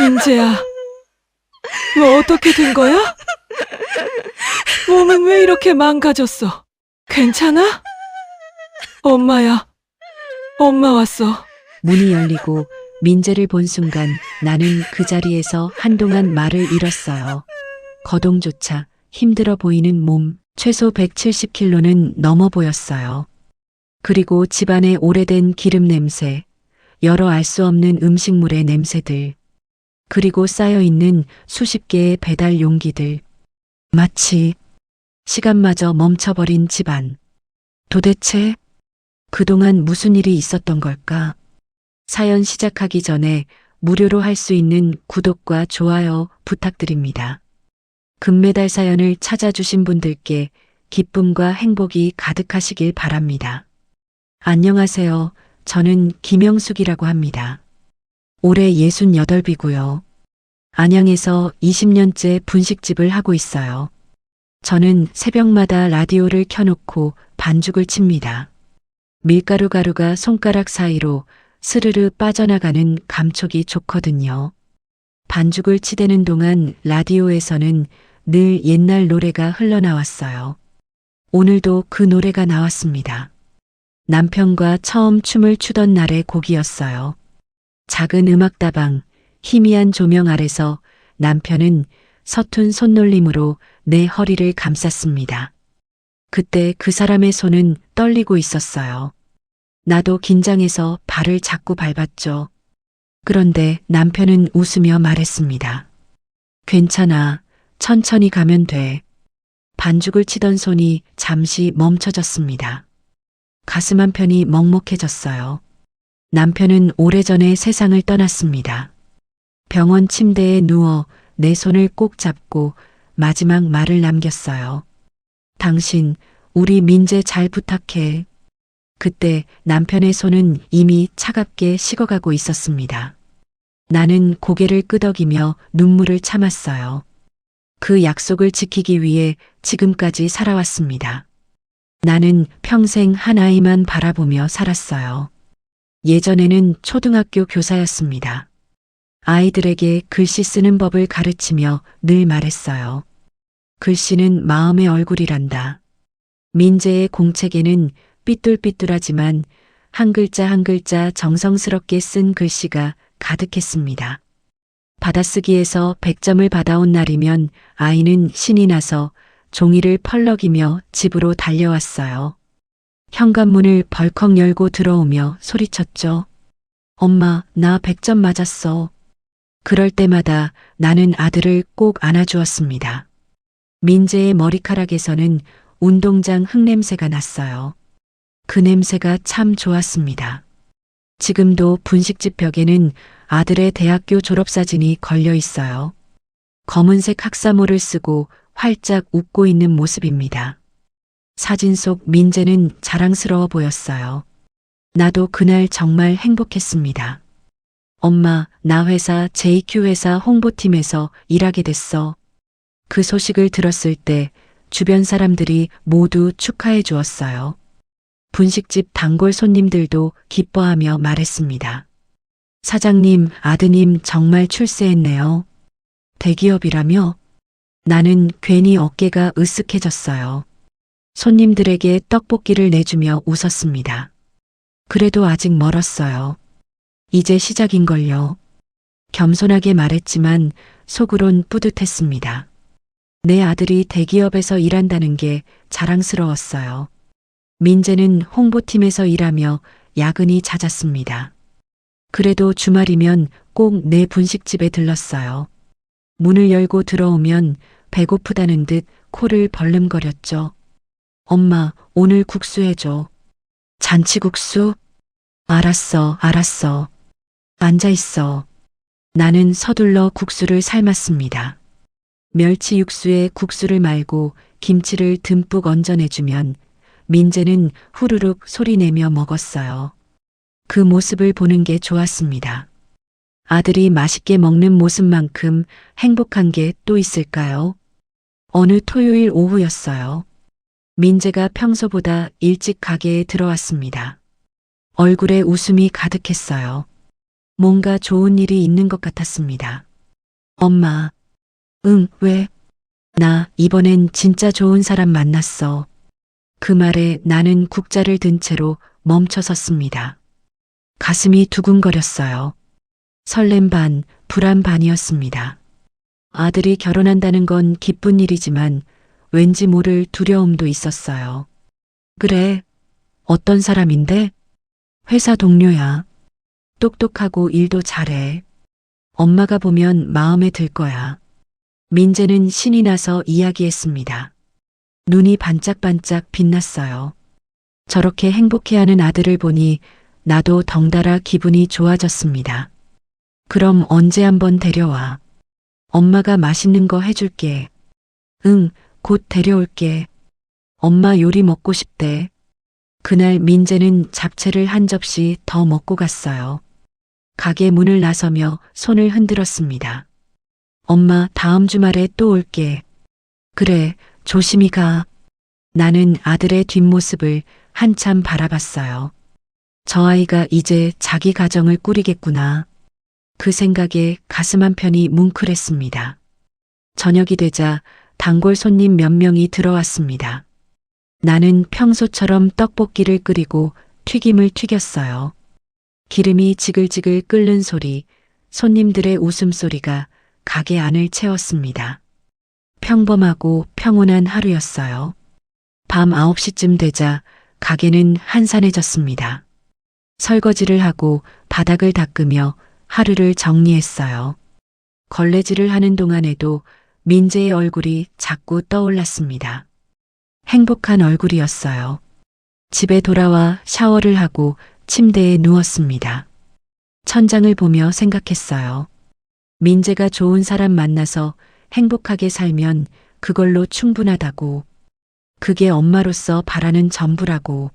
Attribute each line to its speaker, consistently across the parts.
Speaker 1: 민재야, 너 어떻게 된 거야? 몸은 왜 이렇게 망가졌어? 괜찮아? 엄마야, 엄마 왔어.
Speaker 2: 문이 열리고 민재를 본 순간 나는 그 자리에서 한동안 말을 잃었어요. 거동조차 힘들어 보이는 몸, 최소 170kg는 넘어 보였어요. 그리고 집안의 오래된 기름 냄새, 여러 알 수 없는 음식물의 냄새들, 그리고 쌓여있는 수십 개의 배달 용기들. 마치 시간마저 멈춰버린 집안. 도대체 그동안 무슨 일이 있었던 걸까? 사연 시작하기 전에 무료로 할 수 있는 구독과 좋아요 부탁드립니다. 금메달 사연을 찾아주신 분들께 기쁨과 행복이 가득하시길 바랍니다. 안녕하세요. 저는 김영숙이라고 합니다. 올해 68이고요. 안양에서 20년째 분식집을 하고 있어요. 저는 새벽마다 라디오를 켜놓고 반죽을 칩니다. 밀가루 가루가 손가락 사이로 스르르 빠져나가는 감촉이 좋거든요. 반죽을 치대는 동안 라디오에서는 늘 옛날 노래가 흘러나왔어요. 오늘도 그 노래가 나왔습니다. 남편과 처음 춤을 추던 날의 곡이었어요. 작은 음악다방, 희미한 조명 아래서 남편은 서툰 손놀림으로 내 허리를 감쌌습니다. 그때 그 사람의 손은 떨리고 있었어요. 나도 긴장해서 발을 자꾸 밟았죠. 그런데 남편은 웃으며 말했습니다. 괜찮아. 천천히 가면 돼. 반죽을 치던 손이 잠시 멈춰졌습니다. 가슴 한편이 먹먹해졌어요. 남편은 오래전에 세상을 떠났습니다. 병원 침대에 누워 내 손을 꼭 잡고 마지막 말을 남겼어요. 당신, 우리 민재 잘 부탁해. 그때 남편의 손은 이미 차갑게 식어가고 있었습니다. 나는 고개를 끄덕이며 눈물을 참았어요. 그 약속을 지키기 위해 지금까지 살아왔습니다. 나는 평생 한 아이만 바라보며 살았어요. 예전에는 초등학교 교사였습니다. 아이들에게 글씨 쓰는 법을 가르치며 늘 말했어요. 글씨는 마음의 얼굴이란다. 민재의 공책에는 삐뚤삐뚤하지만 한 글자 한 글자 정성스럽게 쓴 글씨가 가득했습니다. 받아쓰기에서 100점을 받아온 날이면 아이는 신이 나서 종이를 펄럭이며 집으로 달려왔어요. 현관문을 벌컥 열고 들어오며 소리쳤죠. 엄마, 나 100점 맞았어. 그럴 때마다 나는 아들을 꼭 안아주었습니다. 민재의 머리카락에서는 운동장 흙냄새가 났어요. 그 냄새가 참 좋았습니다. 지금도 분식집 벽에는 아들의 대학교 졸업사진이 걸려 있어요. 검은색 학사모를 쓰고 활짝 웃고 있는 모습입니다. 사진 속 민재는 자랑스러워 보였어요. 나도 그날 정말 행복했습니다. 엄마, 나 회사 JQ 회사 홍보팀에서 일하게 됐어. 그 소식을 들었을 때 주변 사람들이 모두 축하해 주었어요. 분식집 단골 손님들도 기뻐하며 말했습니다. 사장님, 아드님 정말 출세했네요. 대기업이라며? 나는 괜히 어깨가 으쓱해졌어요. 손님들에게 떡볶이를 내주며 웃었습니다. 그래도 아직 멀었어요. 이제 시작인걸요. 겸손하게 말했지만 속으론 뿌듯했습니다. 내 아들이 대기업에서 일한다는 게 자랑스러웠어요. 민재는 홍보팀에서 일하며 야근이 잦았습니다. 그래도 주말이면 꼭 내 분식집에 들렀어요. 문을 열고 들어오면 배고프다는 듯 코를 벌름거렸죠. 엄마, 오늘 국수 해줘. 잔치국수? 알았어, 알았어. 앉아있어. 나는 서둘러 국수를 삶았습니다. 멸치 육수에 국수를 말고 김치를 듬뿍 얹어내주면 민재는 후루룩 소리내며 먹었어요. 그 모습을 보는 게 좋았습니다. 아들이 맛있게 먹는 모습만큼 행복한 게 또 있을까요? 어느 토요일 오후였어요. 민재가 평소보다 일찍 가게에 들어왔습니다. 얼굴에 웃음이 가득했어요. 뭔가 좋은 일이 있는 것 같았습니다. 엄마. 응, 왜? 나 이번엔 진짜 좋은 사람 만났어. 그 말에 나는 국자를 든 채로 멈춰 섰습니다. 가슴이 두근거렸어요. 설렘 반, 불안 반이었습니다. 아들이 결혼한다는 건 기쁜 일이지만 왠지 모를 두려움도 있었어요. 그래, 어떤 사람인데? 회사 동료야. 똑똑하고 일도 잘해. 엄마가 보면 마음에 들 거야. 민재는 신이 나서 이야기했습니다. 눈이 반짝반짝 빛났어요. 저렇게 행복해하는 아들을 보니 나도 덩달아 기분이 좋아졌습니다. 그럼 언제 한번 데려와. 엄마가 맛있는 거 해줄게. 응, 곧 데려올게. 엄마 요리 먹고 싶대. 그날 민재는 잡채를 한 접시 더 먹고 갔어요. 가게 문을 나서며 손을 흔들었습니다. 엄마, 다음 주말에 또 올게. 그래, 조심히 가. 나는 아들의 뒷모습을 한참 바라봤어요. 저 아이가 이제 자기 가정을 꾸리겠구나. 그 생각에 가슴 한편이 뭉클했습니다. 저녁이 되자 단골 손님 몇 명이 들어왔습니다. 나는 평소처럼 떡볶이를 끓이고 튀김을 튀겼어요. 기름이 지글지글 끓는 소리, 손님들의 웃음소리가 가게 안을 채웠습니다. 평범하고 평온한 하루였어요. 밤 9시쯤 되자 가게는 한산해졌습니다. 설거지를 하고 바닥을 닦으며 하루를 정리했어요. 걸레질을 하는 동안에도 민재의 얼굴이 자꾸 떠올랐습니다. 행복한 얼굴이었어요. 집에 돌아와 샤워를 하고 침대에 누웠습니다. 천장을 보며 생각했어요. 민재가 좋은 사람 만나서 행복하게 살면 그걸로 충분하다고. 그게 엄마로서 바라는 전부라고.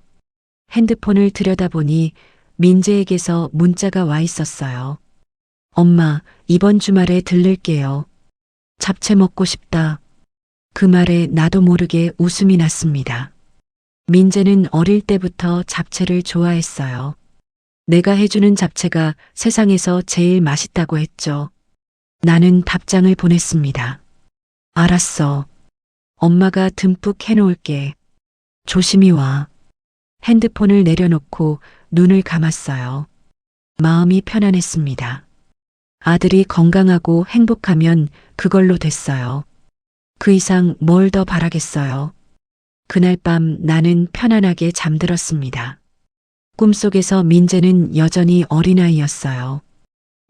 Speaker 2: 핸드폰을 들여다보니 민재에게서 문자가 와 있었어요. 엄마, 이번 주말에 들를게요. 잡채 먹고 싶다. 그 말에 나도 모르게 웃음이 났습니다. 민재는 어릴 때부터 잡채를 좋아했어요. 내가 해주는 잡채가 세상에서 제일 맛있다고 했죠. 나는 답장을 보냈습니다. 알았어. 엄마가 듬뿍 해놓을게. 조심히 와. 핸드폰을 내려놓고 눈을 감았어요. 마음이 편안했습니다. 아들이 건강하고 행복하면 그걸로 됐어요. 그 이상 뭘 더 바라겠어요. 그날 밤 나는 편안하게 잠들었습니다. 꿈속에서 민재는 여전히 어린아이였어요.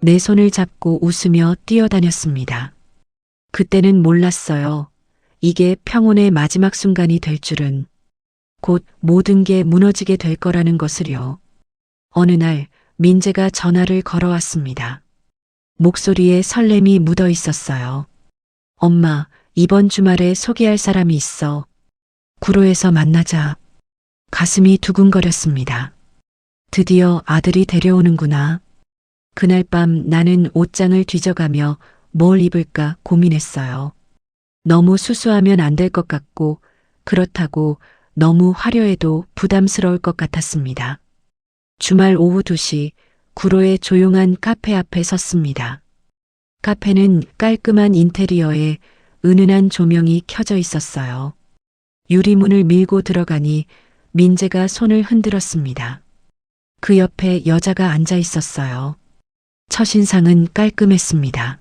Speaker 2: 내 손을 잡고 웃으며 뛰어다녔습니다. 그때는 몰랐어요. 이게 평온의 마지막 순간이 될 줄은. 곧 모든 게 무너지게 될 거라는 것을요. 어느 날 민재가 전화를 걸어왔습니다. 목소리에 설렘이 묻어 있었어요. 엄마, 이번 주말에 소개할 사람이 있어. 구로에서 만나자. 가슴이 두근거렸습니다. 드디어 아들이 데려오는구나. 그날 밤 나는 옷장을 뒤져가며 뭘 입을까 고민했어요. 너무 수수하면 안 될 것 같고 그렇다고 너무 화려해도 부담스러울 것 같았습니다. 주말 오후 2시 구로의 조용한 카페 앞에 섰습니다. 카페는 깔끔한 인테리어에 은은한 조명이 켜져 있었어요. 유리문을 밀고 들어가니 민재가 손을 흔들었습니다. 그 옆에 여자가 앉아 있었어요. 첫인상은 깔끔했습니다.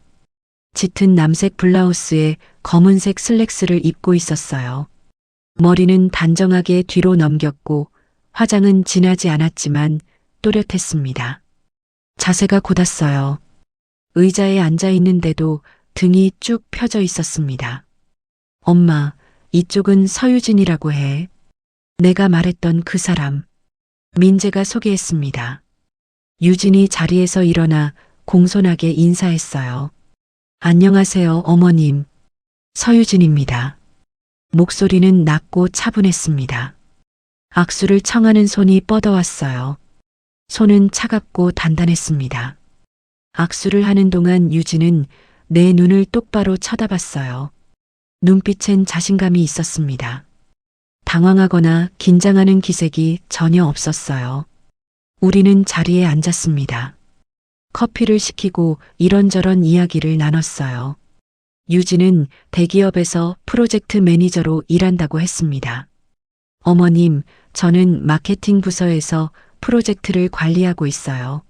Speaker 2: 짙은 남색 블라우스에 검은색 슬랙스를 입고 있었어요. 머리는 단정하게 뒤로 넘겼고 화장은 진하지 않았지만 또렷했습니다. 자세가 곧았어요. 의자에 앉아 있는데도 등이 쭉 펴져 있었습니다. 엄마, 이쪽은 서유진이라고 해. 내가 말했던 그 사람. 민재가 소개했습니다. 유진이 자리에서 일어나 공손하게 인사했어요. 안녕하세요, 어머님. 서유진입니다. 목소리는 낮고 차분했습니다. 악수를 청하는 손이 뻗어왔어요. 손은 차갑고 단단했습니다. 악수를 하는 동안 유진은 내 눈을 똑바로 쳐다봤어요. 눈빛엔 자신감이 있었습니다. 당황하거나 긴장하는 기색이 전혀 없었어요. 우리는 자리에 앉았습니다. 커피를 시키고 이런저런 이야기를 나눴어요. 유진은 대기업에서 프로젝트 매니저로 일한다고 했습니다. 어머님, 저는 마케팅 부서에서 프로젝트를 관리하고 있어요.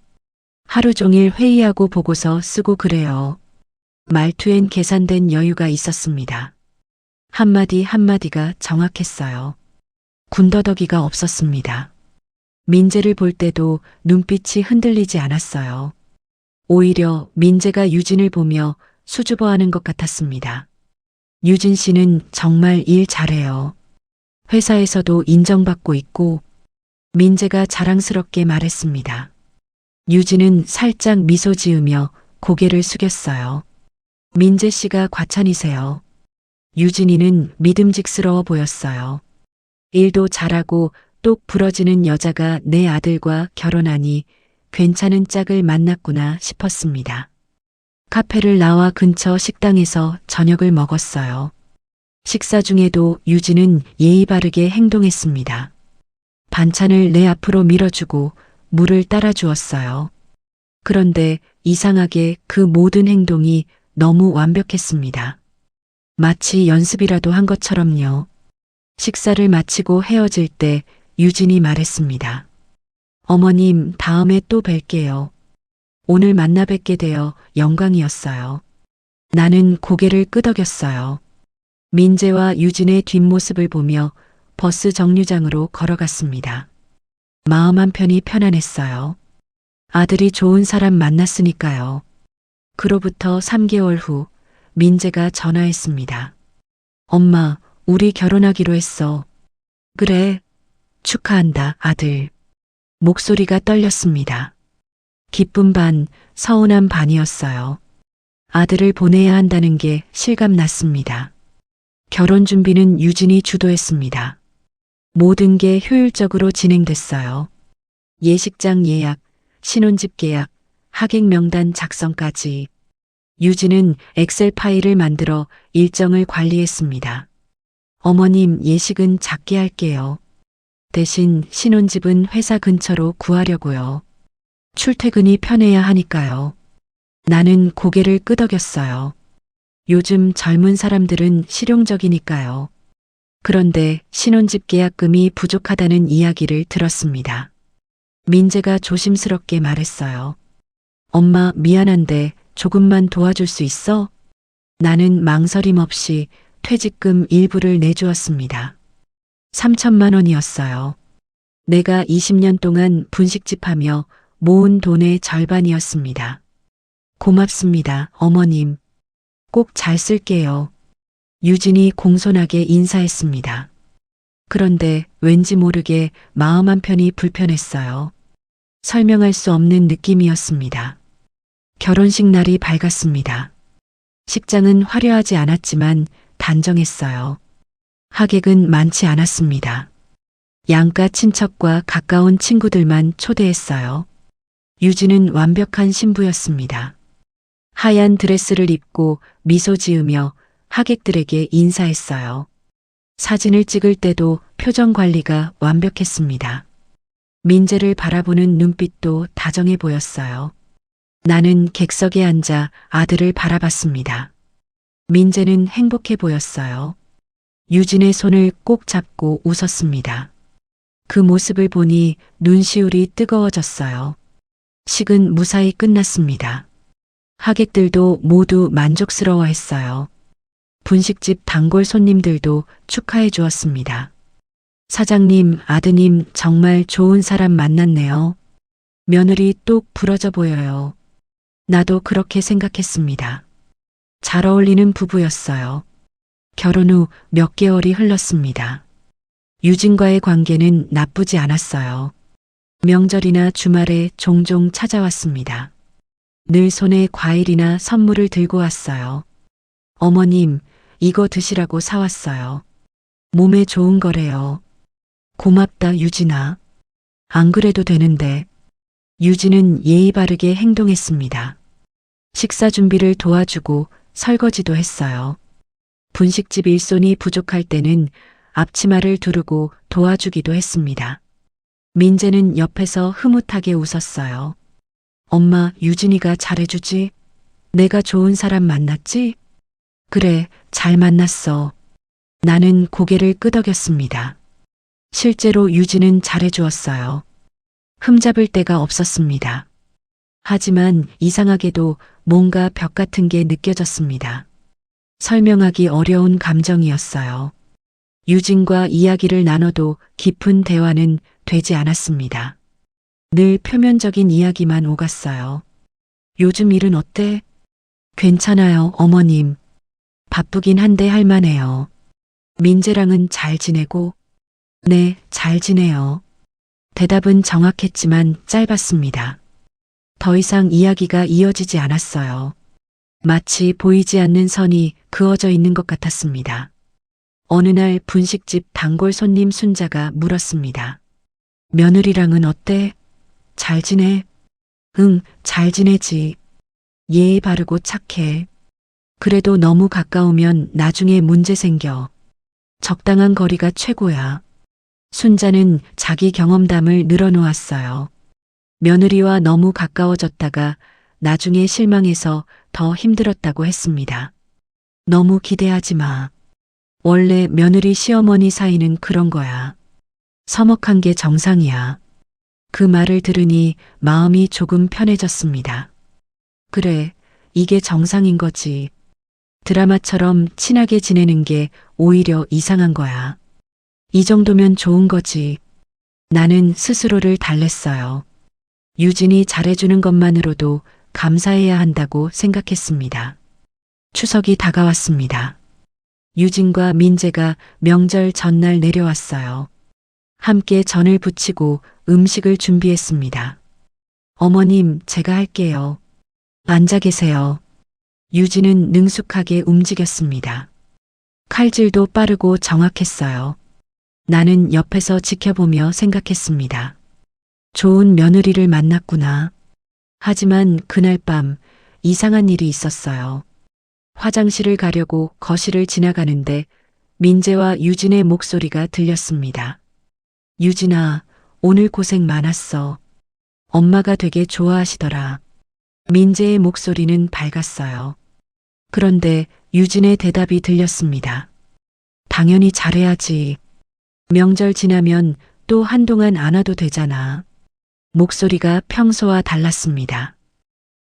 Speaker 2: 하루 종일 회의하고 보고서 쓰고 그래요. 말투엔 계산된 여유가 있었습니다. 한마디 한마디가 정확했어요. 군더더기가 없었습니다. 민재를 볼 때도 눈빛이 흔들리지 않았어요. 오히려 민재가 유진을 보며 수줍어하는 것 같았습니다. 유진 씨는 정말 일 잘해요. 회사에서도 인정받고 있고, 민재가 자랑스럽게 말했습니다. 유진은 살짝 미소 지으며 고개를 숙였어요. 민재 씨가 과찬이세요. 유진이는 믿음직스러워 보였어요. 일도 잘하고 똑 부러지는 여자가 내 아들과 결혼하니 괜찮은 짝을 만났구나 싶었습니다. 카페를 나와 근처 식당에서 저녁을 먹었어요. 식사 중에도 유진은 예의 바르게 행동했습니다. 반찬을 내 앞으로 밀어주고 물을 따라 주었어요. 그런데 이상하게 그 모든 행동이 너무 완벽했습니다. 마치 연습이라도 한 것처럼요. 식사를 마치고 헤어질 때 유진이 말했습니다. 어머님, 다음에 또 뵐게요. 오늘 만나 뵙게 되어 영광이었어요. 나는 고개를 끄덕였어요. 민재와 유진의 뒷모습을 보며 버스 정류장으로 걸어갔습니다. 마음 한편이 편안했어요. 아들이 좋은 사람 만났으니까요. 그로부터 3개월 후 민재가 전화했습니다. 엄마, 우리 결혼하기로 했어. 그래, 축하한다, 아들. 목소리가 떨렸습니다. 기쁨 반, 서운함 반이었어요. 아들을 보내야 한다는 게 실감났습니다. 결혼 준비는 유진이 주도했습니다. 모든 게 효율적으로 진행됐어요. 예식장 예약, 신혼집 계약, 하객 명단 작성까지. 유진은 엑셀 파일을 만들어 일정을 관리했습니다. 어머님, 예식은 작게 할게요. 대신 신혼집은 회사 근처로 구하려고요. 출퇴근이 편해야 하니까요. 나는 고개를 끄덕였어요. 요즘 젊은 사람들은 실용적이니까요. 그런데 신혼집 계약금이 부족하다는 이야기를 들었습니다. 민재가 조심스럽게 말했어요. 엄마, 미안한데 조금만 도와줄 수 있어? 나는 망설임 없이 퇴직금 일부를 내주었습니다. 3천만 원이었어요. 내가 20년 동안 분식집 하며 모은 돈의 절반이었습니다. 고맙습니다, 어머님. 꼭 잘 쓸게요. 유진이 공손하게 인사했습니다. 그런데 왠지 모르게 마음 한편이 불편했어요. 설명할 수 없는 느낌이었습니다. 결혼식 날이 밝았습니다. 식장은 화려하지 않았지만 단정했어요. 하객은 많지 않았습니다. 양가 친척과 가까운 친구들만 초대했어요. 유진은 완벽한 신부였습니다. 하얀 드레스를 입고 미소 지으며 하객들에게 인사했어요. 사진을 찍을 때도 표정 관리가 완벽했습니다. 민재를 바라보는 눈빛도 다정해 보였어요. 나는 객석에 앉아 아들을 바라봤습니다. 민재는 행복해 보였어요. 유진의 손을 꼭 잡고 웃었습니다. 그 모습을 보니 눈시울이 뜨거워졌어요. 식은 무사히 끝났습니다. 하객들도 모두 만족스러워했어요. 분식집 단골 손님들도 축하해 주었습니다. 사장님, 아드님 정말 좋은 사람 만났네요. 며느리 똑 부러져 보여요. 나도 그렇게 생각했습니다. 잘 어울리는 부부였어요. 결혼 후 몇 개월이 흘렀습니다. 유진과의 관계는 나쁘지 않았어요. 명절이나 주말에 종종 찾아왔습니다. 늘 손에 과일이나 선물을 들고 왔어요. 어머님, 이거 드시라고 사왔어요. 몸에 좋은 거래요. 고맙다, 유진아. 안 그래도 되는데. 유진은 예의 바르게 행동했습니다. 식사 준비를 도와주고 설거지도 했어요. 분식집 일손이 부족할 때는 앞치마를 두르고 도와주기도 했습니다. 민재는 옆에서 흐뭇하게 웃었어요. 엄마, 유진이가 잘해주지? 내가 좋은 사람 만났지? 그래, 잘 만났어. 나는 고개를 끄덕였습니다. 실제로 유진은 잘해주었어요. 흠잡을 데가 없었습니다. 하지만 이상하게도 뭔가 벽 같은 게 느껴졌습니다. 설명하기 어려운 감정이었어요. 유진과 이야기를 나눠도 깊은 대화는 되지 않았습니다. 늘 표면적인 이야기만 오갔어요. 요즘 일은 어때? 괜찮아요, 어머님. 바쁘긴 한데 할만해요. 민재랑은 잘 지내고? 네, 잘 지내요. 대답은 정확했지만 짧았습니다. 더 이상 이야기가 이어지지 않았어요. 마치 보이지 않는 선이 그어져 있는 것 같았습니다. 어느 날 분식집 단골 손님 순자가 물었습니다. 며느리랑은 어때? 잘 지내? 응, 잘 지내지. 예의 바르고 착해. 그래도 너무 가까우면 나중에 문제 생겨. 적당한 거리가 최고야. 순자는 자기 경험담을 늘어놓았어요. 며느리와 너무 가까워졌다가 나중에 실망해서 더 힘들었다고 했습니다. 너무 기대하지 마. 원래 며느리 시어머니 사이는 그런 거야. 서먹한 게 정상이야. 그 말을 들으니 마음이 조금 편해졌습니다. 그래, 이게 정상인 거지. 드라마처럼 친하게 지내는 게 오히려 이상한 거야. 이 정도면 좋은 거지. 나는 스스로를 달랬어요. 유진이 잘해주는 것만으로도 감사해야 한다고 생각했습니다. 추석이 다가왔습니다. 유진과 민재가 명절 전날 내려왔어요. 함께 전을 부치고 음식을 준비했습니다. 어머님, 제가 할게요. 앉아 계세요. 유진은 능숙하게 움직였습니다. 칼질도 빠르고 정확했어요. 나는 옆에서 지켜보며 생각했습니다. 좋은 며느리를 만났구나. 하지만 그날 밤 이상한 일이 있었어요. 화장실을 가려고 거실을 지나가는데 민재와 유진의 목소리가 들렸습니다. 유진아, 오늘 고생 많았어. 엄마가 되게 좋아하시더라. 민재의 목소리는 밝았어요. 그런데 유진의 대답이 들렸습니다. 당연히 잘해야지. 명절 지나면 또 한동안 안 와도 되잖아. 목소리가 평소와 달랐습니다.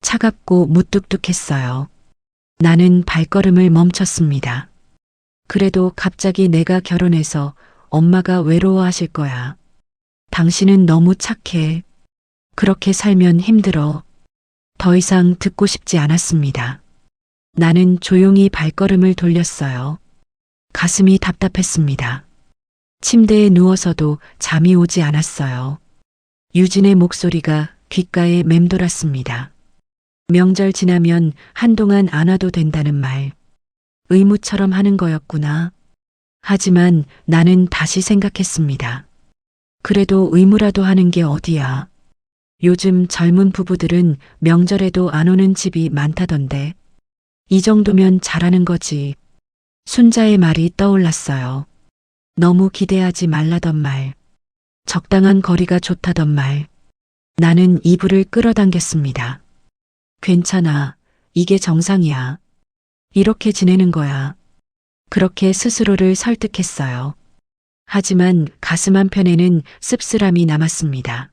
Speaker 2: 차갑고 무뚝뚝했어요. 나는 발걸음을 멈췄습니다. 그래도 갑자기 내가 결혼해서 엄마가 외로워하실 거야. 당신은 너무 착해. 그렇게 살면 힘들어. 더 이상 듣고 싶지 않았습니다. 나는 조용히 발걸음을 돌렸어요. 가슴이 답답했습니다. 침대에 누워서도 잠이 오지 않았어요. 유진의 목소리가 귓가에 맴돌았습니다. 명절 지나면 한동안 안 와도 된다는 말. 의무처럼 하는 거였구나. 하지만 나는 다시 생각했습니다. 그래도 의무라도 하는 게 어디야. 요즘 젊은 부부들은 명절에도 안 오는 집이 많다던데. 이 정도면 잘하는 거지. 순자의 말이 떠올랐어요. 너무 기대하지 말라던 말. 적당한 거리가 좋다던 말. 나는 이불을 끌어당겼습니다. 괜찮아. 이게 정상이야. 이렇게 지내는 거야. 그렇게 스스로를 설득했어요. 하지만 가슴 한편에는 씁쓸함이 남았습니다.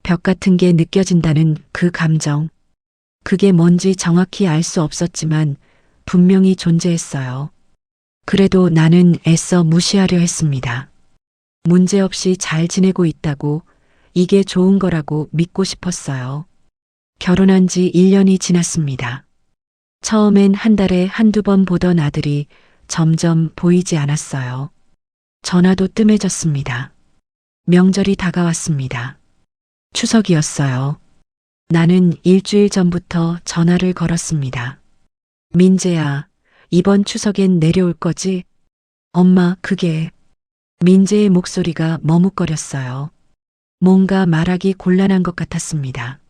Speaker 2: 벽 같은 게 느껴진다는 그 감정. 그게 뭔지 정확히 알 수 없었지만 분명히 존재했어요. 그래도 나는 애써 무시하려 했습니다. 문제없이 잘 지내고 있다고, 이게 좋은 거라고 믿고 싶었어요. 결혼한 지 1년이 지났습니다. 처음엔 한 달에 한두 번 보던 아들이 점점 보이지 않았어요. 전화도 뜸해졌습니다. 명절이 다가왔습니다. 추석이었어요. 나는 일주일 전부터 전화를 걸었습니다. 민재야, 이번 추석엔 내려올 거지? 엄마, 그게... 민재의 목소리가 머뭇거렸어요. 뭔가 말하기 곤란한 것 같았습니다.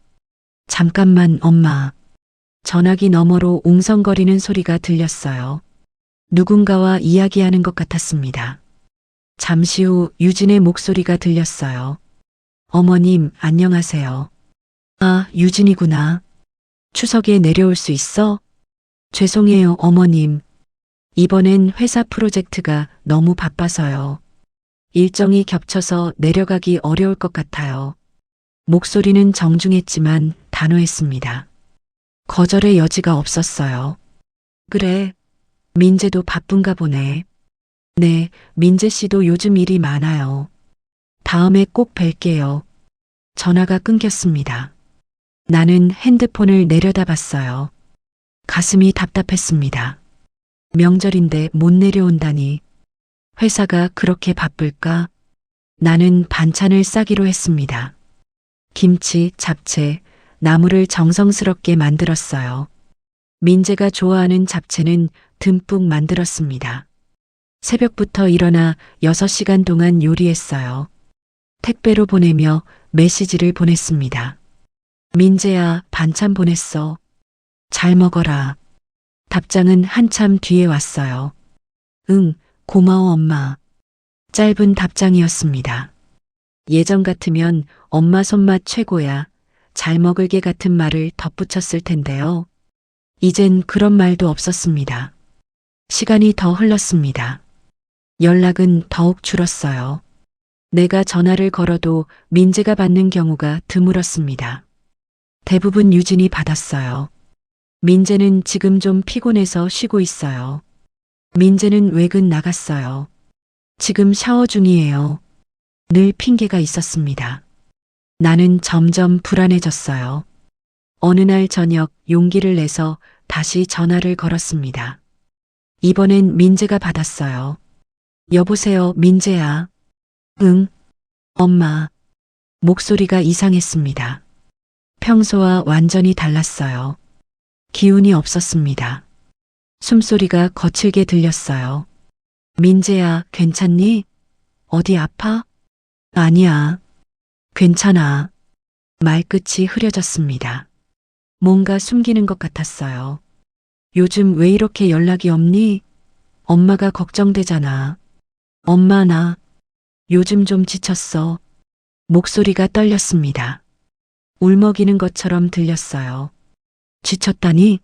Speaker 2: 잠깐만, 엄마. 전화기 너머로 웅성거리는 소리가 들렸어요. 누군가와 이야기하는 것 같았습니다. 잠시 후 유진의 목소리가 들렸어요. 어머님, 안녕하세요. 아, 유진이구나. 추석에 내려올 수 있어? 죄송해요, 어머님. 이번엔 회사 프로젝트가 너무 바빠서요. 일정이 겹쳐서 내려가기 어려울 것 같아요. 목소리는 정중했지만 단호했습니다. 거절의 여지가 없었어요. 그래, 민재도 바쁜가 보네. 네, 민재 씨도 요즘 일이 많아요. 다음에 꼭 뵐게요. 전화가 끊겼습니다. 나는 핸드폰을 내려다봤어요. 가슴이 답답했습니다. 명절인데 못 내려온다니. 회사가 그렇게 바쁠까? 나는 반찬을 싸기로 했습니다. 김치, 잡채, 나물을 정성스럽게 만들었어요. 민재가 좋아하는 잡채는 듬뿍 만들었습니다. 새벽부터 일어나 6시간 동안 요리했어요. 택배로 보내며 메시지를 보냈습니다. 민재야, 반찬 보냈어. 잘 먹어라. 답장은 한참 뒤에 왔어요. 응, 고마워 엄마. 짧은 답장이었습니다. 예전 같으면 엄마 손맛 최고야. 잘 먹을게 같은 말을 덧붙였을 텐데요. 이젠 그런 말도 없었습니다. 시간이 더 흘렀습니다. 연락은 더욱 줄었어요. 내가 전화를 걸어도 민재가 받는 경우가 드물었습니다. 대부분 유진이 받았어요. 민재는 지금 좀 피곤해서 쉬고 있어요. 민재는 외근 나갔어요. 지금 샤워 중이에요. 늘 핑계가 있었습니다. 나는 점점 불안해졌어요. 어느 날 저녁 용기를 내서 다시 전화를 걸었습니다. 이번엔 민재가 받았어요. 여보세요, 민재야. 응, 엄마. 목소리가 이상했습니다. 평소와 완전히 달랐어요. 기운이 없었습니다. 숨소리가 거칠게 들렸어요. 민재야, 괜찮니? 어디 아파? 아니야. 괜찮아. 말끝이 흐려졌습니다. 뭔가 숨기는 것 같았어요. 요즘 왜 이렇게 연락이 없니? 엄마가 걱정되잖아. 엄마, 나 요즘 좀 지쳤어. 목소리가 떨렸습니다. 울먹이는 것처럼 들렸어요. 지쳤다니?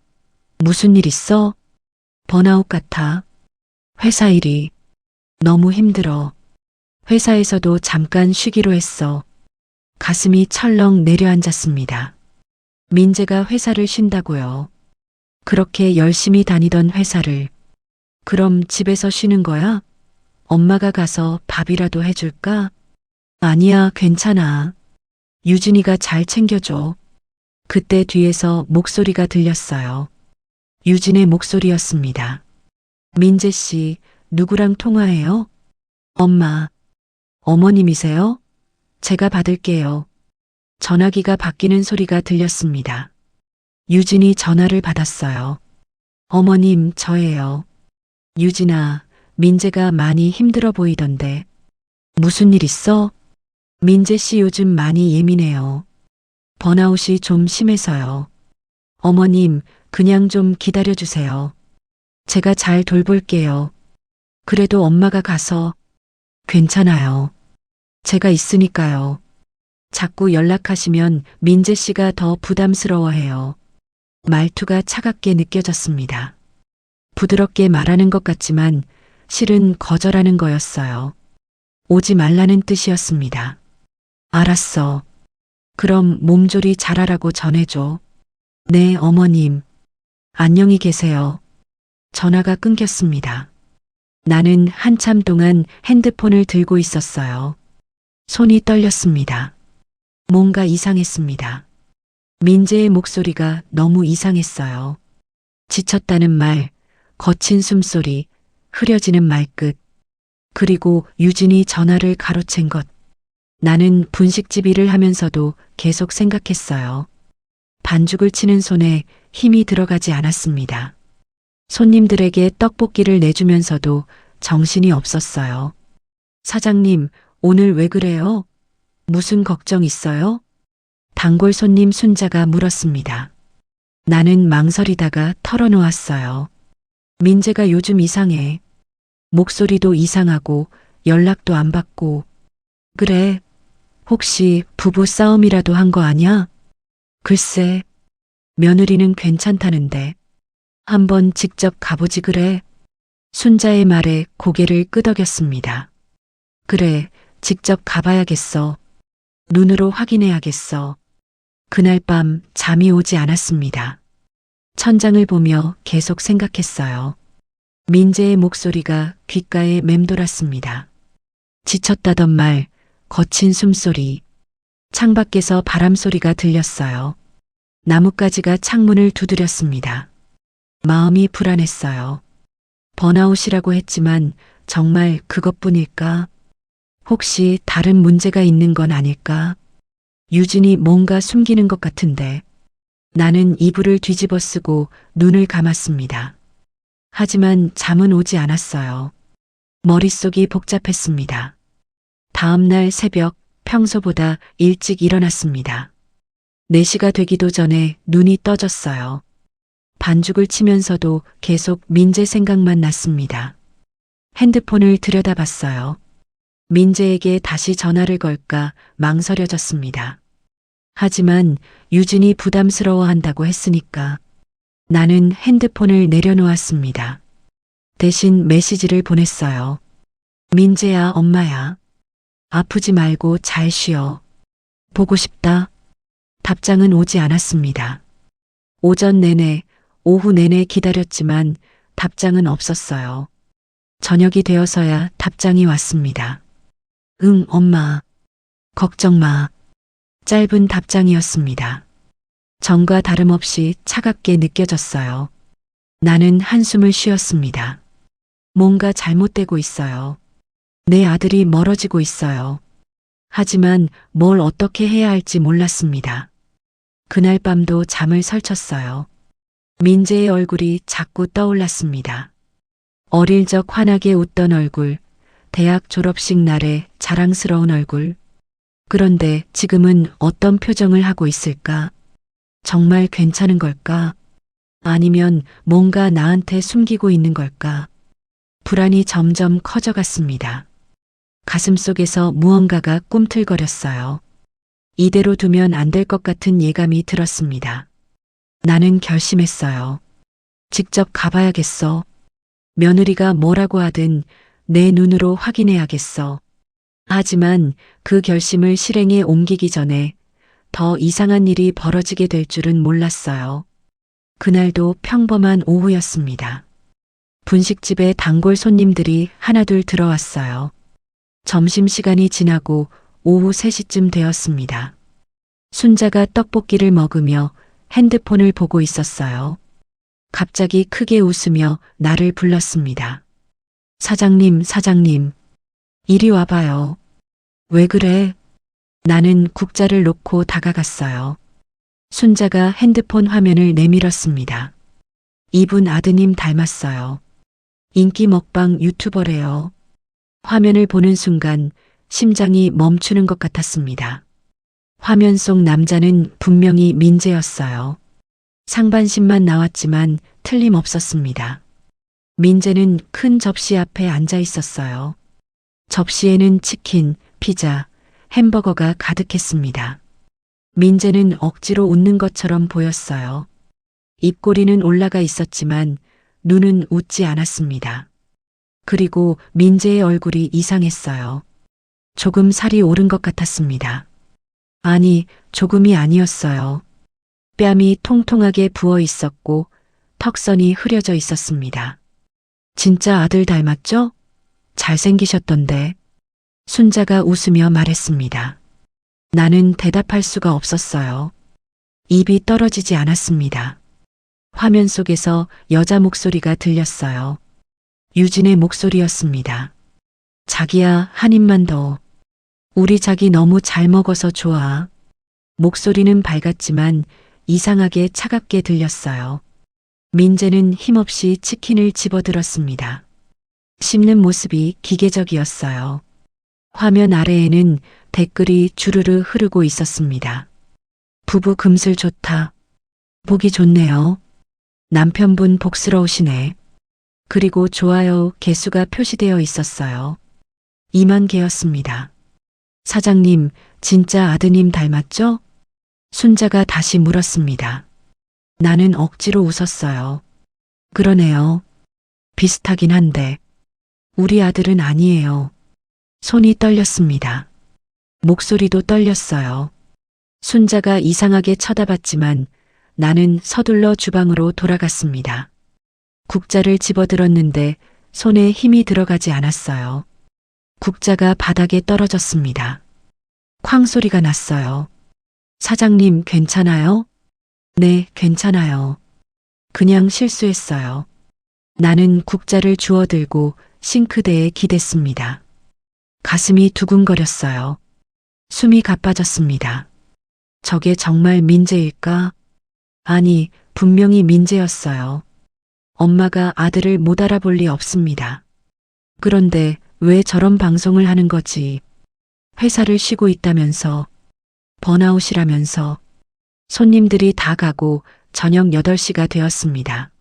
Speaker 2: 무슨 일 있어? 번아웃 같아. 회사 일이 너무 힘들어. 회사에서도 잠깐 쉬기로 했어. 가슴이 철렁 내려앉았습니다. 민재가 회사를 쉰다고요. 그렇게 열심히 다니던 회사를. 그럼 집에서 쉬는 거야? 엄마가 가서 밥이라도 해줄까? 아니야, 괜찮아. 유진이가 잘 챙겨줘. 그때 뒤에서 목소리가 들렸어요. 유진의 목소리였습니다. 민재 씨, 누구랑 통화해요? 엄마. 어머님이세요? 제가 받을게요. 전화기가 바뀌는 소리가 들렸습니다. 유진이 전화를 받았어요. 어머님, 저예요. 유진아, 민재가 많이 힘들어 보이던데. 무슨 일 있어? 민재 씨 요즘 많이 예민해요. 번아웃이 좀 심해서요. 어머님, 그냥 좀 기다려주세요. 제가 잘 돌볼게요. 그래도 엄마가 가서. 괜찮아요. 제가 있으니까요. 자꾸 연락하시면 민재 씨가 더 부담스러워해요. 말투가 차갑게 느껴졌습니다. 부드럽게 말하는 것 같지만 실은 거절하는 거였어요. 오지 말라는 뜻이었습니다. 알았어. 그럼 몸조리 잘하라고 전해줘. 네, 어머님. 안녕히 계세요. 전화가 끊겼습니다. 나는 한참 동안 핸드폰을 들고 있었어요. 손이 떨렸습니다. 뭔가 이상했습니다. 민재의 목소리가 너무 이상했어요. 지쳤다는 말, 거친 숨소리, 흐려지는 말끝, 그리고 유진이 전화를 가로챈 것. 나는 분식집 일을 하면서도 계속 생각했어요. 반죽을 치는 손에 힘이 들어가지 않았습니다. 손님들에게 떡볶이를 내주면서도 정신이 없었어요. 사장님, 오늘 왜 그래요? 무슨 걱정 있어요? 단골 손님 순자가 물었습니다. 나는 망설이다가 털어놓았어요. 민재가 요즘 이상해. 목소리도 이상하고 연락도 안 받고. 그래, 혹시 부부 싸움이라도 한 거 아냐? 글쎄, 며느리는 괜찮다는데 한번 직접 가보지 그래. 순자의 말에 고개를 끄덕였습니다. 그래, 직접 가봐야겠어. 눈으로 확인해야겠어. 그날 밤 잠이 오지 않았습니다. 천장을 보며 계속 생각했어요. 민재의 목소리가 귓가에 맴돌았습니다. 지쳤다던 말, 거친 숨소리, 창밖에서 바람소리가 들렸어요. 나뭇가지가 창문을 두드렸습니다. 마음이 불안했어요. 번아웃이라고 했지만 정말 그것뿐일까? 혹시 다른 문제가 있는 건 아닐까? 유진이 뭔가 숨기는 것 같은데. 나는 이불을 뒤집어 쓰고 눈을 감았습니다. 하지만 잠은 오지 않았어요. 머릿속이 복잡했습니다. 다음 날 새벽 평소보다 일찍 일어났습니다. 4시가 되기도 전에 눈이 떠졌어요. 반죽을 치면서도 계속 민재 생각만 났습니다. 핸드폰을 들여다봤어요. 민재에게 다시 전화를 걸까 망설여졌습니다. 하지만 유진이 부담스러워한다고 했으니까 나는 핸드폰을 내려놓았습니다. 대신 메시지를 보냈어요. 민재야, 엄마야. 아프지 말고 잘 쉬어. 보고 싶다. 답장은 오지 않았습니다. 오전 내내, 오후 내내 기다렸지만 답장은 없었어요. 저녁이 되어서야 답장이 왔습니다. 응, 엄마. 걱정 마. 짧은 답장이었습니다. 전과 다름없이 차갑게 느껴졌어요. 나는 한숨을 쉬었습니다. 뭔가 잘못되고 있어요. 내 아들이 멀어지고 있어요. 하지만 뭘 어떻게 해야 할지 몰랐습니다. 그날 밤도 잠을 설쳤어요. 민재의 얼굴이 자꾸 떠올랐습니다. 어릴 적 환하게 웃던 얼굴, 대학 졸업식 날의 자랑스러운 얼굴. 그런데 지금은 어떤 표정을 하고 있을까? 정말 괜찮은 걸까? 아니면 뭔가 나한테 숨기고 있는 걸까? 불안이 점점 커져갔습니다. 가슴속에서 무언가가 꿈틀거렸어요. 이대로 두면 안 될 것 같은 예감이 들었습니다. 나는 결심했어요. 직접 가봐야겠어. 며느리가 뭐라고 하든 내 눈으로 확인해야겠어. 하지만 그 결심을 실행에 옮기기 전에 더 이상한 일이 벌어지게 될 줄은 몰랐어요. 그날도 평범한 오후였습니다. 분식집에 단골 손님들이 하나둘 들어왔어요. 점심시간이 지나고 오후 3시쯤 되었습니다. 순자가 떡볶이를 먹으며 핸드폰을 보고 있었어요. 갑자기 크게 웃으며 나를 불렀습니다. 사장님, 사장님. 이리 와봐요. 왜 그래? 나는 국자를 놓고 다가갔어요. 순자가 핸드폰 화면을 내밀었습니다. 이분 아드님 닮았어요. 인기 먹방 유튜버래요. 화면을 보는 순간 심장이 멈추는 것 같았습니다. 화면 속 남자는 분명히 민재였어요. 상반신만 나왔지만 틀림없었습니다. 민재는 큰 접시 앞에 앉아 있었어요. 접시에는 치킨, 피자, 햄버거가 가득했습니다. 민재는 억지로 웃는 것처럼 보였어요. 입꼬리는 올라가 있었지만 눈은 웃지 않았습니다. 그리고 민재의 얼굴이 이상했어요. 조금 살이 오른 것 같았습니다. 아니, 조금이 아니었어요. 뺨이 통통하게 부어 있었고 턱선이 흐려져 있었습니다. 진짜 아들 닮았죠? 잘생기셨던데. 순자가 웃으며 말했습니다. 나는 대답할 수가 없었어요. 입이 떨어지지 않았습니다. 화면 속에서 여자 목소리가 들렸어요. 유진의 목소리였습니다. 자기야, 한 입만 더. 우리 자기 너무 잘 먹어서 좋아. 목소리는 밝았지만 이상하게 차갑게 들렸어요. 민재는 힘없이 치킨을 집어들었습니다. 씹는 모습이 기계적이었어요. 화면 아래에는 댓글이 주르르 흐르고 있었습니다. 부부 금슬 좋다. 보기 좋네요. 남편분 복스러우시네. 그리고 좋아요 개수가 표시되어 있었어요. 2만 개였습니다. 사장님, 진짜 아드님 닮았죠? 순자가 다시 물었습니다. 나는 억지로 웃었어요. 그러네요. 비슷하긴 한데. 우리 아들은 아니에요. 손이 떨렸습니다. 목소리도 떨렸어요. 순자가 이상하게 쳐다봤지만 나는 서둘러 주방으로 돌아갔습니다. 국자를 집어들었는데 손에 힘이 들어가지 않았어요. 국자가 바닥에 떨어졌습니다. 쾅 소리가 났어요. 사장님, 괜찮아요? 네, 괜찮아요. 그냥 실수했어요. 나는 국자를 주워들고 싱크대에 기댔습니다. 가슴이 두근거렸어요. 숨이 가빠졌습니다. 저게 정말 민재일까? 아니, 분명히 민재였어요. 엄마가 아들을 못 알아볼 리 없습니다. 그런데 왜 저런 방송을 하는 거지? 회사를 쉬고 있다면서, 번아웃이라면서, 손님들이 다 가고 저녁 8시가 되었습니다.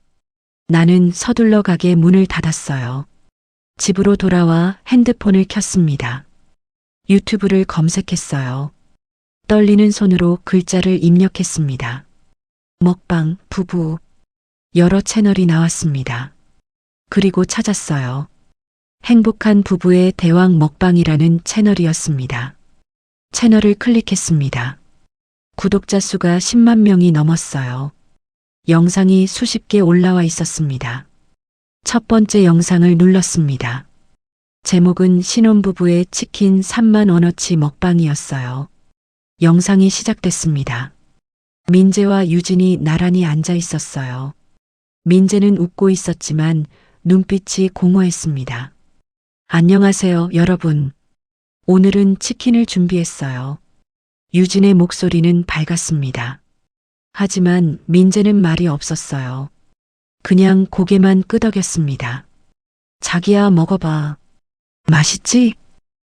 Speaker 2: 나는 서둘러 가게 문을 닫았어요. 집으로 돌아와 핸드폰을 켰습니다. 유튜브를 검색했어요. 떨리는 손으로 글자를 입력했습니다. 먹방, 부부. 여러 채널이 나왔습니다. 그리고 찾았어요. 행복한 부부의 대왕 먹방이라는 채널이었습니다. 채널을 클릭했습니다. 구독자 수가 10만 명이 넘었어요. 영상이 수십 개 올라와 있었습니다. 첫 번째 영상을 눌렀습니다. 제목은 신혼부부의 치킨 3만 원어치 먹방이었어요. 영상이 시작됐습니다. 민재와 유진이 나란히 앉아 있었어요. 민재는 웃고 있었지만 눈빛이 공허했습니다. 안녕하세요, 여러분. 오늘은 치킨을 준비했어요. 유진의 목소리는 밝았습니다. 하지만 민재는 말이 없었어요. 그냥 고개만 끄덕였습니다. 자기야, 먹어봐. 맛있지?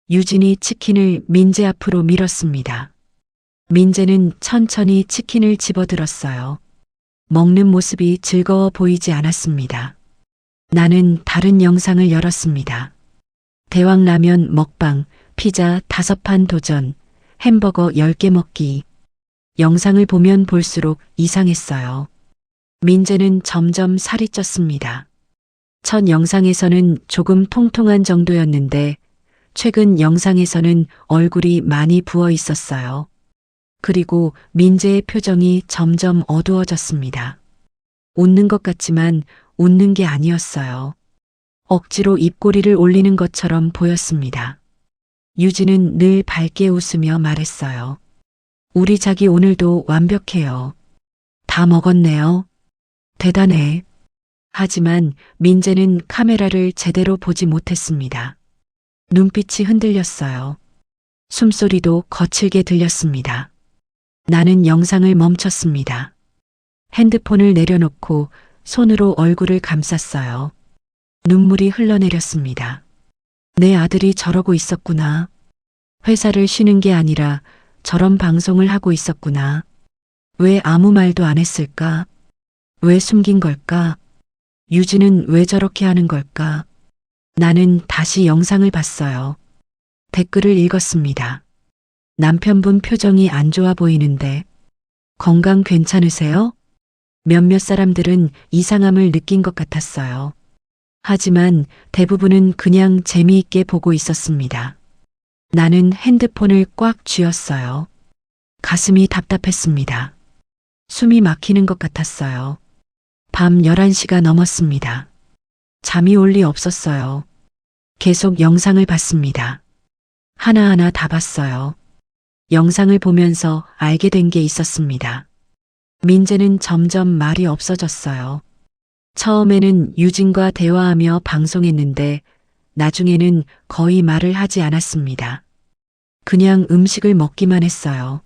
Speaker 2: 유진이 치킨을 민재 앞으로 밀었습니다. 민재는 천천히 치킨을 집어들었어요. 먹는 모습이 즐거워 보이지 않았습니다. 나는 다른 영상을 열었습니다. 대왕라면 먹방, 피자 5판 도전, 햄버거 10개 먹기. 영상을 보면 볼수록 이상했어요. 민재는 점점 살이 쪘습니다. 첫 영상에서는 조금 통통한 정도였는데 최근 영상에서는 얼굴이 많이 부어 있었어요. 그리고 민재의 표정이 점점 어두워졌습니다. 웃는 것 같지만 웃는 게 아니었어요. 억지로 입꼬리를 올리는 것처럼 보였습니다. 유진은 늘 밝게 웃으며 말했어요. 우리 자기 오늘도 완벽해요. 다 먹었네요. 대단해. 하지만 민재는 카메라를 제대로 보지 못했습니다. 눈빛이 흔들렸어요. 숨소리도 거칠게 들렸습니다. 나는 영상을 멈췄습니다. 핸드폰을 내려놓고 손으로 얼굴을 감쌌어요. 눈물이 흘러내렸습니다. 내 아들이 저러고 있었구나. 회사를 쉬는 게 아니라 저런 방송을 하고 있었구나. 왜 아무 말도 안 했을까? 왜 숨긴 걸까? 유진은 왜 저렇게 하는 걸까? 나는 다시 영상을 봤어요. 댓글을 읽었습니다. 남편분 표정이 안 좋아 보이는데 건강 괜찮으세요? 몇몇 사람들은 이상함을 느낀 것 같았어요. 하지만 대부분은 그냥 재미있게 보고 있었습니다. 나는 핸드폰을 꽉 쥐었어요. 가슴이 답답했습니다. 숨이 막히는 것 같았어요. 밤 11시가 넘었습니다. 잠이 올 리 없었어요. 계속 영상을 봤습니다. 하나하나 다 봤어요. 영상을 보면서 알게 된 게 있었습니다. 민재는 점점 말이 없어졌어요. 처음에는 유진과 대화하며 방송했는데 나중에는 거의 말을 하지 않았습니다. 그냥 음식을 먹기만 했어요.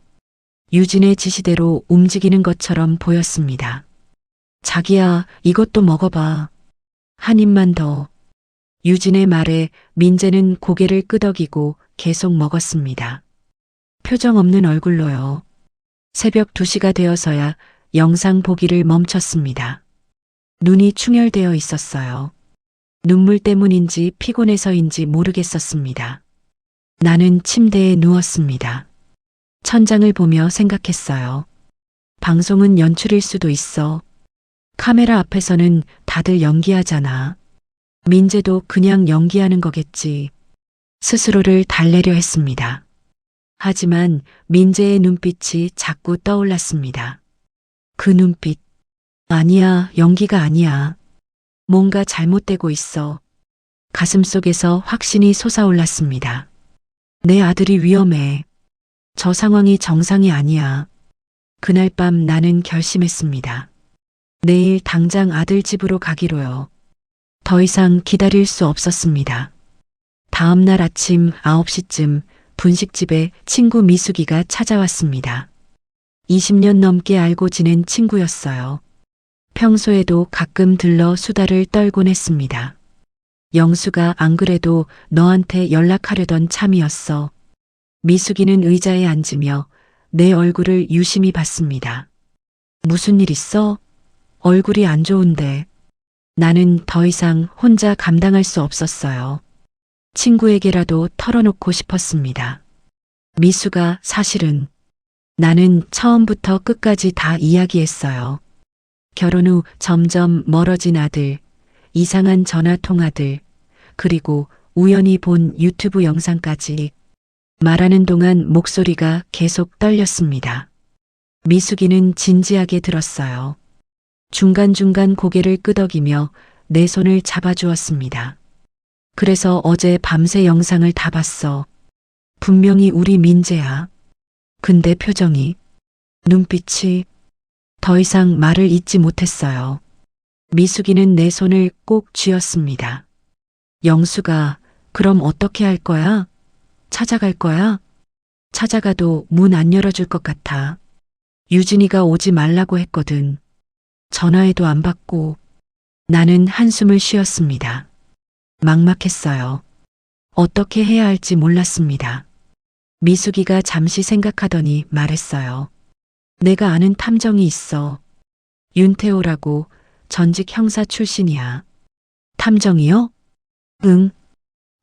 Speaker 2: 유진의 지시대로 움직이는 것처럼 보였습니다. 자기야, 이것도 먹어봐. 한 입만 더. 유진의 말에 민재는 고개를 끄덕이고 계속 먹었습니다. 표정 없는 얼굴로요. 새벽 2시가 되어서야 영상 보기를 멈췄습니다. 눈이 충혈되어 있었어요. 눈물 때문인지 피곤해서인지 모르겠었습니다. 나는 침대에 누웠습니다. 천장을 보며 생각했어요. 방송은 연출일 수도 있어. 카메라 앞에서는 다들 연기하잖아. 민재도 그냥 연기하는 거겠지. 스스로를 달래려 했습니다. 하지만 민재의 눈빛이 자꾸 떠올랐습니다. 그 눈빛. 아니야, 연기가 아니야. 뭔가 잘못되고 있어. 가슴속에서 확신이 솟아올랐습니다. 내 아들이 위험해. 저 상황이 정상이 아니야. 그날 밤 나는 결심했습니다. 내일 당장 아들 집으로 가기로요. 더 이상 기다릴 수 없었습니다. 다음 날 아침 9시쯤 분식집에 친구 미숙이가 찾아왔습니다. 20년 넘게 알고 지낸 친구였어요. 평소에도 가끔 들러 수다를 떨곤 했습니다. 영수가 안 그래도 너한테 연락하려던 참이었어. 미숙이는 의자에 앉으며 내 얼굴을 유심히 봤습니다. 무슨 일 있어? 얼굴이 안 좋은데. 나는 더 이상 혼자 감당할 수 없었어요. 친구에게라도 털어놓고 싶었습니다. 미수가 사실은 나는 처음부터 끝까지 다 이야기했어요. 결혼 후 점점 멀어진 아들, 이상한 전화 통화들, 그리고 우연히 본 유튜브 영상까지. 말하는 동안 목소리가 계속 떨렸습니다. 미숙이는 진지하게 들었어요. 중간중간 고개를 끄덕이며 내 손을 잡아주었습니다. 그래서 어제 밤새 영상을 다 봤어. 분명히 우리 민재야. 근데 표정이, 눈빛이 더 이상 말을 잇지 못했어요. 미숙이는 내 손을 꼭 쥐었습니다. 영수가 그럼 어떻게 할 거야? 찾아갈 거야? 찾아가도 문 안 열어줄 것 같아. 유진이가 오지 말라고 했거든. 전화해도 안 받고. 나는 한숨을 쉬었습니다. 막막했어요. 어떻게 해야 할지 몰랐습니다. 미숙이가 잠시 생각하더니 말했어요. 내가 아는 탐정이 있어. 윤태호라고 전직 형사 출신이야. 탐정이요? 응.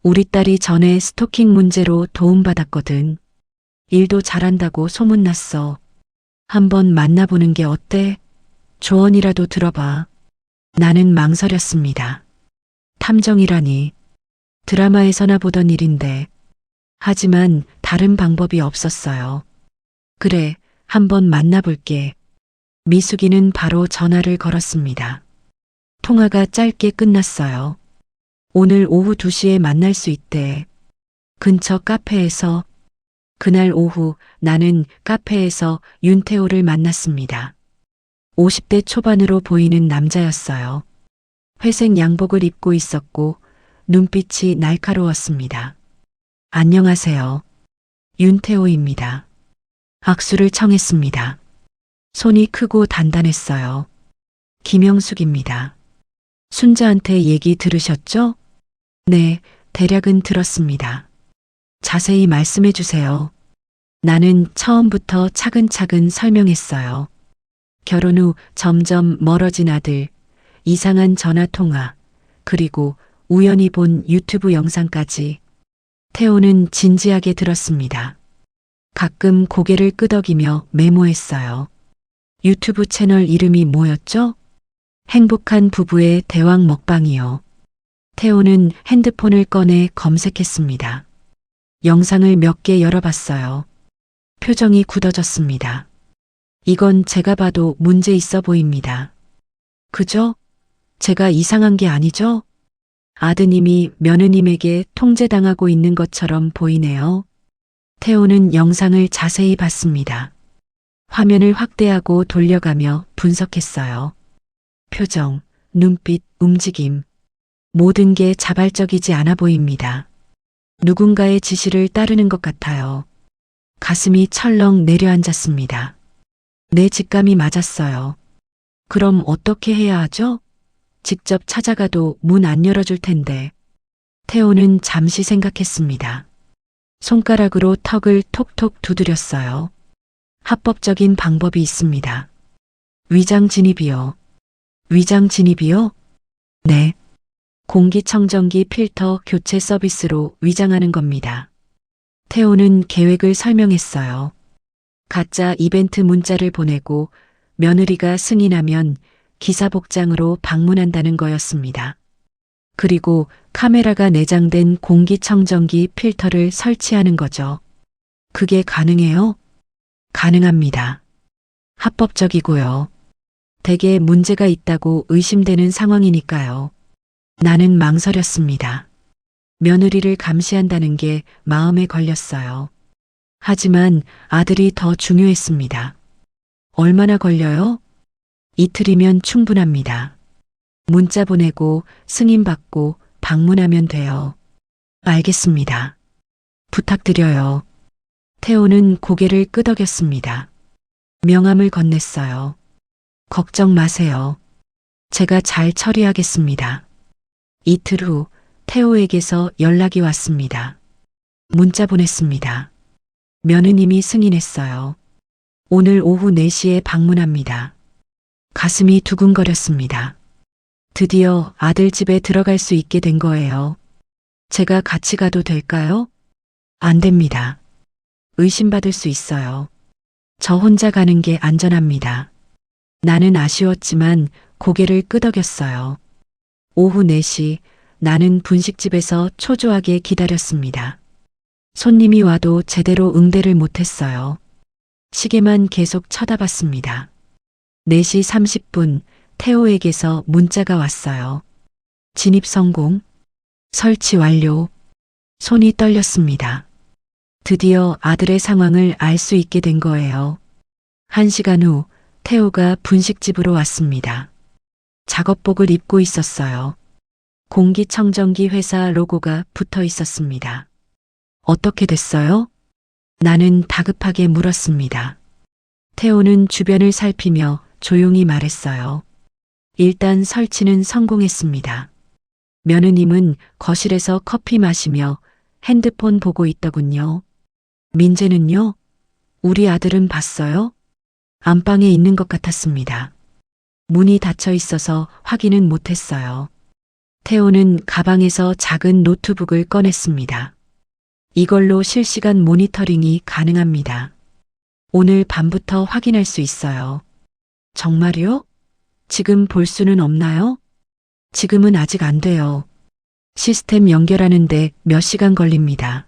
Speaker 2: 우리 딸이 전에 스토킹 문제로 도움받았거든. 일도 잘한다고 소문났어. 한번 만나보는 게 어때? 조언이라도 들어봐. 나는 망설였습니다. 탐정이라니. 드라마에서나 보던 일인데. 하지만 다른 방법이 없었어요. 그래, 한번 만나볼게. 미숙이는 바로 전화를 걸었습니다. 통화가 짧게 끝났어요. 오늘 오후 2시에 만날 수 있대. 근처 카페에서. 그날 오후 나는 카페에서 윤태호를 만났습니다. 50대 초반으로 보이는 남자였어요. 회색 양복을 입고 있었고 눈빛이 날카로웠습니다. 안녕하세요. 윤태호입니다. 악수를 청했습니다. 손이 크고 단단했어요. 김영숙입니다. 순자한테 얘기 들으셨죠? 네, 대략은 들었습니다. 자세히 말씀해 주세요. 나는 처음부터 차근차근 설명했어요. 결혼 후 점점 멀어진 아들, 이상한 전화 통화, 그리고 우연히 본 유튜브 영상까지. 태호는 진지하게 들었습니다. 가끔 고개를 끄덕이며 메모했어요. 유튜브 채널 이름이 뭐였죠? 행복한 부부의 대왕 먹방이요. 태호는 핸드폰을 꺼내 검색했습니다. 영상을 몇 개 열어봤어요. 표정이 굳어졌습니다. 이건 제가 봐도 문제 있어 보입니다. 그죠? 제가 이상한 게 아니죠? 아드님이 며느님에게 통제당하고 있는 것처럼 보이네요. 태호는 영상을 자세히 봤습니다. 화면을 확대하고 돌려가며 분석했어요. 표정, 눈빛, 움직임. 모든 게 자발적이지 않아 보입니다. 누군가의 지시를 따르는 것 같아요. 가슴이 철렁 내려앉았습니다. 내 직감이 맞았어요. 그럼 어떻게 해야 하죠? 직접 찾아가도 문 안 열어줄 텐데. 태호는 잠시 생각했습니다. 손가락으로 턱을 톡톡 두드렸어요. 합법적인 방법이 있습니다. 위장 진입이요. 위장 진입이요? 네. 공기청정기 필터 교체 서비스로 위장하는 겁니다. 태호는 계획을 설명했어요. 가짜 이벤트 문자를 보내고 며느리가 승인하면 기사 복장으로 방문한다는 거였습니다. 그리고 카메라가 내장된 공기청정기 필터를 설치하는 거죠. 그게 가능해요? 가능합니다. 합법적이고요. 대개 문제가 있다고 의심되는 상황이니까요. 나는 망설였습니다. 며느리를 감시한다는 게 마음에 걸렸어요. 하지만 아들이 더 중요했습니다. 얼마나 걸려요? 이틀이면 충분합니다. 문자 보내고 승인받고 방문하면 돼요. 알겠습니다. 부탁드려요. 태호는 고개를 끄덕였습니다. 명함을 건넸어요. 걱정 마세요. 제가 잘 처리하겠습니다. 이틀 후 태호에게서 연락이 왔습니다. 문자 보냈습니다. 며느님이 승인했어요. 오늘 오후 4시에 방문합니다. 가슴이 두근거렸습니다. 드디어 아들 집에 들어갈 수 있게 된 거예요. 제가 같이 가도 될까요? 안 됩니다. 의심받을 수 있어요. 저 혼자 가는 게 안전합니다. 나는 아쉬웠지만 고개를 끄덕였어요. 오후 4시 나는 분식집에서 초조하게 기다렸습니다. 손님이 와도 제대로 응대를 못했어요. 시계만 계속 쳐다봤습니다. 4시 30분 태호에게서 문자가 왔어요. 진입 성공. 설치 완료. 손이 떨렸습니다. 드디어 아들의 상황을 알 수 있게 된 거예요. 1시간 후 태호가 분식집으로 왔습니다. 작업복을 입고 있었어요. 공기청정기 회사 로고가 붙어 있었습니다. 어떻게 됐어요? 나는 다급하게 물었습니다. 태호는 주변을 살피며 조용히 말했어요. 일단 설치는 성공했습니다. 며느님은 거실에서 커피 마시며 핸드폰 보고 있더군요. 민재는요? 우리 아들은 봤어요? 안방에 있는 것 같았습니다. 문이 닫혀 있어서 확인은 못했어요. 태호는 가방에서 작은 노트북을 꺼냈습니다. 이걸로 실시간 모니터링이 가능합니다. 오늘 밤부터 확인할 수 있어요. 정말요? 지금 볼 수는 없나요? 지금은 아직 안 돼요. 시스템 연결하는데 몇 시간 걸립니다.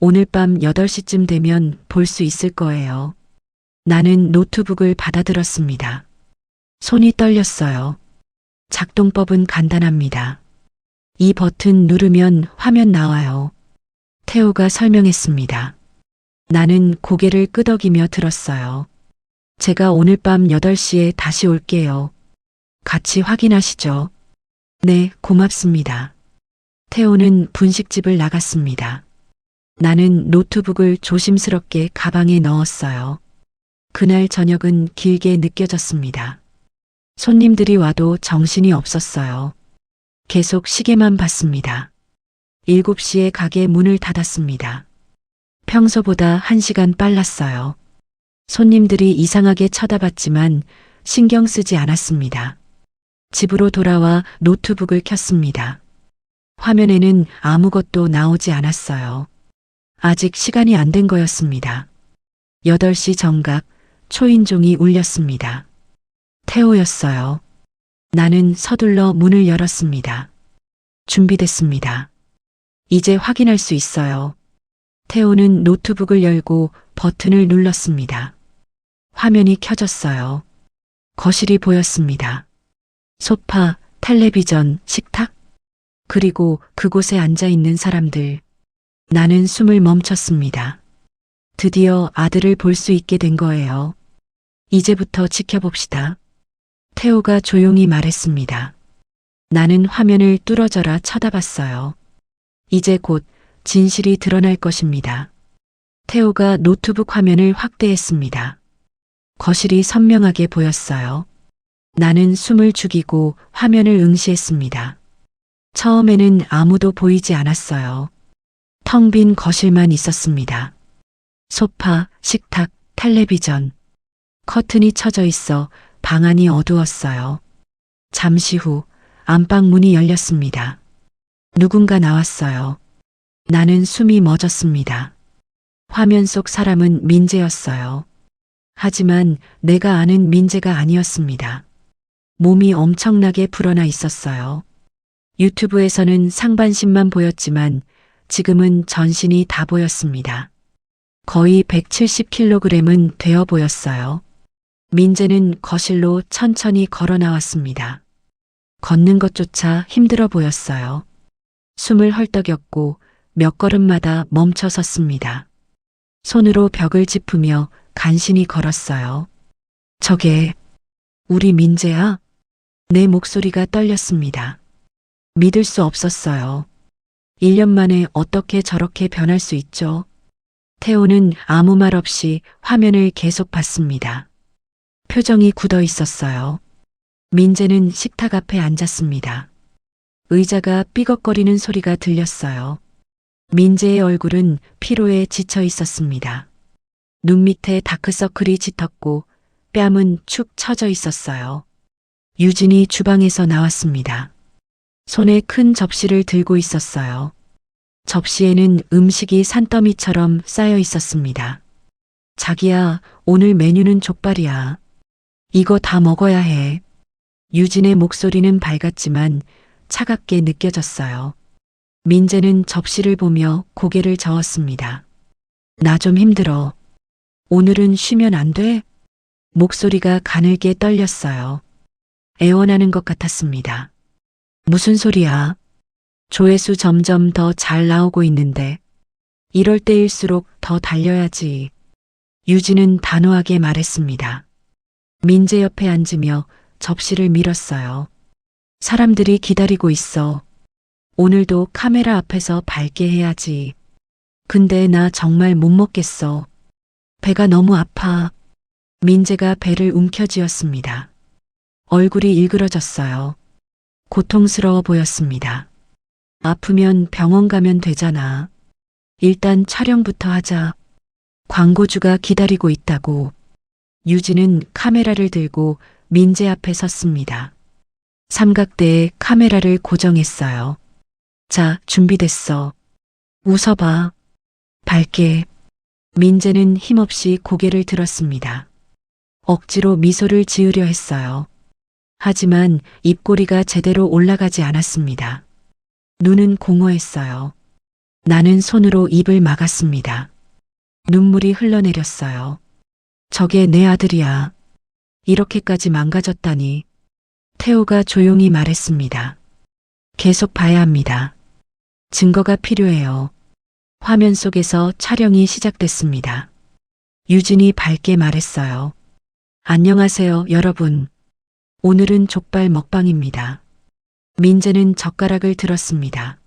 Speaker 2: 오늘 밤 8시쯤 되면 볼 수 있을 거예요. 나는 노트북을 받아들었습니다. 손이 떨렸어요. 작동법은 간단합니다. 이 버튼 누르면 화면 나와요. 태호가 설명했습니다. 나는 고개를 끄덕이며 들었어요. 제가 오늘 밤 8시에 다시 올게요. 같이 확인하시죠. 네, 고맙습니다. 태호는 분식집을 나갔습니다. 나는 노트북을 조심스럽게 가방에 넣었어요. 그날 저녁은 길게 느껴졌습니다. 손님들이 와도 정신이 없었어요. 계속 시계만 봤습니다. 7시에 가게 문을 닫았습니다. 평소보다 1시간 빨랐어요. 손님들이 이상하게 쳐다봤지만 신경 쓰지 않았습니다. 집으로 돌아와 노트북을 켰습니다. 화면에는 아무것도 나오지 않았어요. 아직 시간이 안 된 거였습니다. 8시 정각 초인종이 울렸습니다. 태호였어요. 나는 서둘러 문을 열었습니다. 준비됐습니다. 이제 확인할 수 있어요. 태호는 노트북을 열고 버튼을 눌렀습니다. 화면이 켜졌어요. 거실이 보였습니다. 소파, 텔레비전, 식탁, 그리고 그곳에 앉아 있는 사람들. 나는 숨을 멈췄습니다. 드디어 아들을 볼 수 있게 된 거예요. 이제부터 지켜봅시다. 태호가 조용히 말했습니다. 나는 화면을 뚫어져라 쳐다봤어요. 이제 곧 진실이 드러날 것입니다. 태호가 노트북 화면을 확대했습니다. 거실이 선명하게 보였어요. 나는 숨을 죽이고 화면을 응시했습니다. 처음에는 아무도 보이지 않았어요. 텅 빈 거실만 있었습니다. 소파, 식탁, 텔레비전. 커튼이 쳐져 있어 방 안이 어두웠어요. 잠시 후 안방 문이 열렸습니다. 누군가 나왔어요. 나는 숨이 멎었습니다. 화면 속 사람은 민재였어요. 하지만 내가 아는 민재가 아니었습니다. 몸이 엄청나게 불어나 있었어요. 유튜브에서는 상반신만 보였지만 지금은 전신이 다 보였습니다. 거의 170kg은 되어 보였어요. 민재는 거실로 천천히 걸어 나왔습니다. 걷는 것조차 힘들어 보였어요. 숨을 헐떡였고 몇 걸음마다 멈춰 섰습니다. 손으로 벽을 짚으며 간신히 걸었어요. 저게 우리 민재야? 내 목소리가 떨렸습니다. 믿을 수 없었어요. 1년 만에 어떻게 저렇게 변할 수 있죠? 태호는 아무 말 없이 화면을 계속 봤습니다. 표정이 굳어 있었어요. 민재는 식탁 앞에 앉았습니다. 의자가 삐걱거리는 소리가 들렸어요. 민재의 얼굴은 피로에 지쳐 있었습니다. 눈 밑에 다크서클이 짙었고 뺨은 축 처져 있었어요. 유진이 주방에서 나왔습니다. 손에 큰 접시를 들고 있었어요. 접시에는 음식이 산더미처럼 쌓여 있었습니다. 자기야, 오늘 메뉴는 족발이야. 이거 다 먹어야 해. 유진의 목소리는 밝았지만 차갑게 느껴졌어요. 민재는 접시를 보며 고개를 저었습니다. 나 좀 힘들어. 오늘은 쉬면 안 돼? 목소리가 가늘게 떨렸어요. 애원하는 것 같았습니다. 무슨 소리야? 조회수 점점 더 잘 나오고 있는데. 이럴 때일수록 더 달려야지. 유진은 단호하게 말했습니다. 민재 옆에 앉으며 접시를 밀었어요. 사람들이 기다리고 있어. 오늘도 카메라 앞에서 밝게 해야지. 근데 나 정말 못 먹겠어. 배가 너무 아파. 민재가 배를 움켜쥐었습니다. 얼굴이 일그러졌어요. 고통스러워 보였습니다. 아프면 병원 가면 되잖아. 일단 촬영부터 하자. 광고주가 기다리고 있다고. 유진은 카메라를 들고 민재 앞에 섰습니다. 삼각대에 카메라를 고정했어요. 자, 준비됐어. 웃어봐. 밝게. 민재는 힘없이 고개를 들었습니다. 억지로 미소를 지으려 했어요. 하지만 입꼬리가 제대로 올라가지 않았습니다. 눈은 공허했어요. 나는 손으로 입을 막았습니다. 눈물이 흘러내렸어요. 저게 내 아들이야. 이렇게까지 망가졌다니. 태호가 조용히 말했습니다. 계속 봐야 합니다. 증거가 필요해요. 화면 속에서 촬영이 시작됐습니다. 유진이 밝게 말했어요. 안녕하세요, 여러분. 오늘은 족발 먹방입니다. 민재는 젓가락을 들었습니다.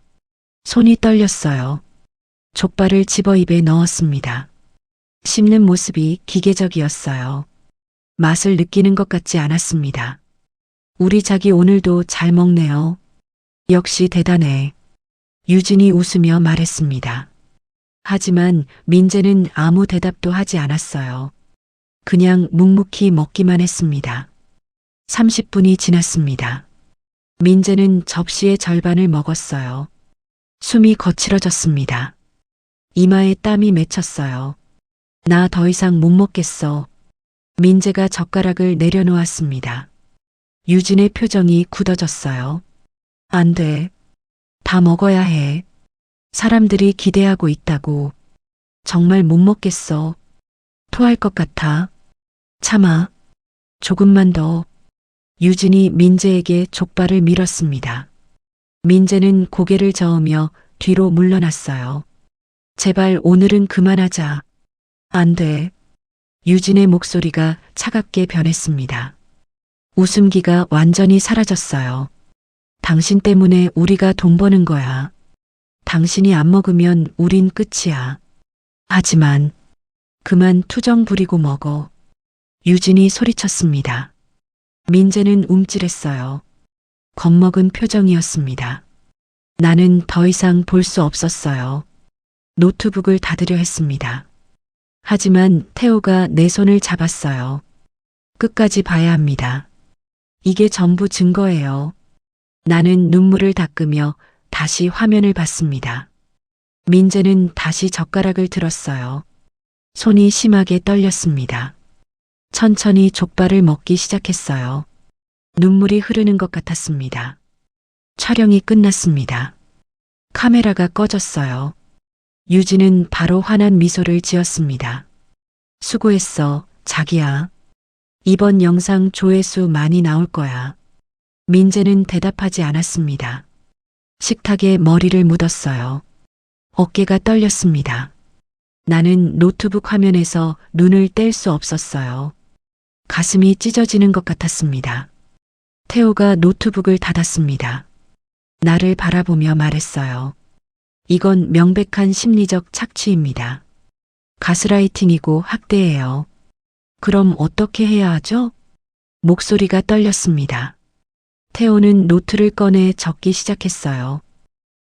Speaker 2: 손이 떨렸어요. 족발을 집어 입에 넣었습니다. 씹는 모습이 기계적이었어요. 맛을 느끼는 것 같지 않았습니다. 우리 자기 오늘도 잘 먹네요. 역시 대단해. 유진이 웃으며 말했습니다. 하지만 민재는 아무 대답도 하지 않았어요. 그냥 묵묵히 먹기만 했습니다. 30분이 지났습니다. 민재는 접시의 절반을 먹었어요. 숨이 거칠어졌습니다. 이마에 땀이 맺혔어요. 나 더 이상 못 먹겠어. 민재가 젓가락을 내려놓았습니다. 유진의 표정이 굳어졌어요. 안 돼. 다 먹어야 해. 사람들이 기대하고 있다고. 정말 못 먹겠어. 토할 것 같아. 참아. 조금만 더. 유진이 민재에게 족발을 밀었습니다. 민재는 고개를 저으며 뒤로 물러났어요. 제발 오늘은 그만하자. 안 돼. 유진의 목소리가 차갑게 변했습니다. 웃음기가 완전히 사라졌어요. 당신 때문에 우리가 돈 버는 거야. 당신이 안 먹으면 우린 끝이야. 하지만 그만 투정 부리고 먹어. 유진이 소리쳤습니다. 민재는 움찔했어요. 겁먹은 표정이었습니다. 나는 더 이상 볼 수 없었어요. 노트북을 닫으려 했습니다. 하지만 태호가 내 손을 잡았어요. 끝까지 봐야 합니다. 이게 전부 증거예요. 나는 눈물을 닦으며 다시 화면을 봤습니다. 민재는 다시 젓가락을 들었어요. 손이 심하게 떨렸습니다. 천천히 족발을 먹기 시작했어요. 눈물이 흐르는 것 같았습니다. 촬영이 끝났습니다. 카메라가 꺼졌어요. 유진은 바로 환한 미소를 지었습니다. 수고했어, 자기야. 이번 영상 조회수 많이 나올 거야. 민재는 대답하지 않았습니다. 식탁에 머리를 묻었어요. 어깨가 떨렸습니다. 나는 노트북 화면에서 눈을 뗄 수 없었어요. 가슴이 찢어지는 것 같았습니다. 태호가 노트북을 닫았습니다. 나를 바라보며 말했어요. 이건 명백한 심리적 착취입니다. 가스라이팅이고 학대예요. 그럼 어떻게 해야 하죠? 목소리가 떨렸습니다. 태호는 노트를 꺼내 적기 시작했어요.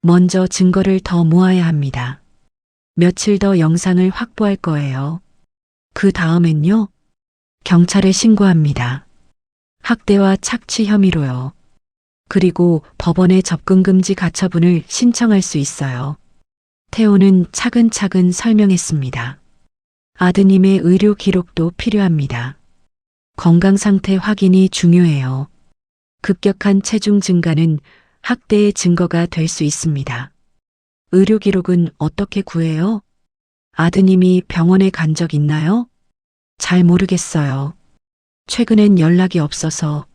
Speaker 2: 먼저 증거를 더 모아야 합니다. 며칠 더 영상을 확보할 거예요. 그 다음엔요? 경찰에 신고합니다. 학대와 착취 혐의로요. 그리고 법원에 접근금지 가처분을 신청할 수 있어요. 태호는 차근차근 설명했습니다. 아드님의 의료 기록도 필요합니다. 건강 상태 확인이 중요해요. 급격한 체중 증가는 학대의 증거가 될 수 있습니다. 의료 기록은 어떻게 구해요? 아드님이 병원에 간 적 있나요? 잘 모르겠어요. 최근엔 연락이 없어서.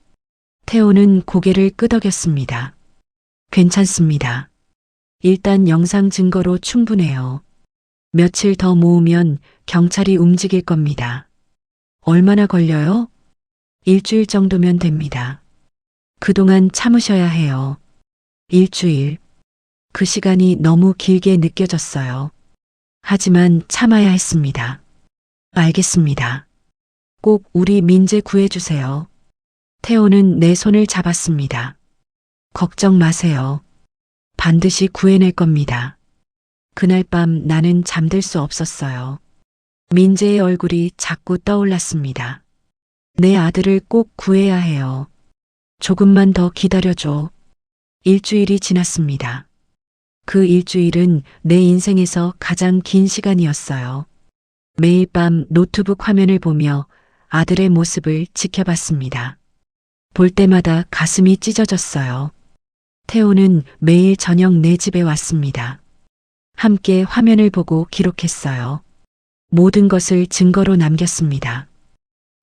Speaker 2: 태호는 고개를 끄덕였습니다. 괜찮습니다. 일단 영상 증거로 충분해요. 며칠 더 모으면 경찰이 움직일 겁니다. 얼마나 걸려요? 일주일 정도면 됩니다. 그동안 참으셔야 해요. 일주일. 그 시간이 너무 길게 느껴졌어요. 하지만 참아야 했습니다. 알겠습니다. 꼭 우리 민재 구해주세요. 태호는 내 손을 잡았습니다. 걱정 마세요. 반드시 구해낼 겁니다. 그날 밤 나는 잠들 수 없었어요. 민재의 얼굴이 자꾸 떠올랐습니다. 내 아들을 꼭 구해야 해요. 조금만 더 기다려줘. 일주일이 지났습니다. 그 일주일은 내 인생에서 가장 긴 시간이었어요. 매일 밤 노트북 화면을 보며 아들의 모습을 지켜봤습니다. 볼 때마다 가슴이 찢어졌어요. 태호는 매일 저녁 내 집에 왔습니다. 함께 화면을 보고 기록했어요. 모든 것을 증거로 남겼습니다.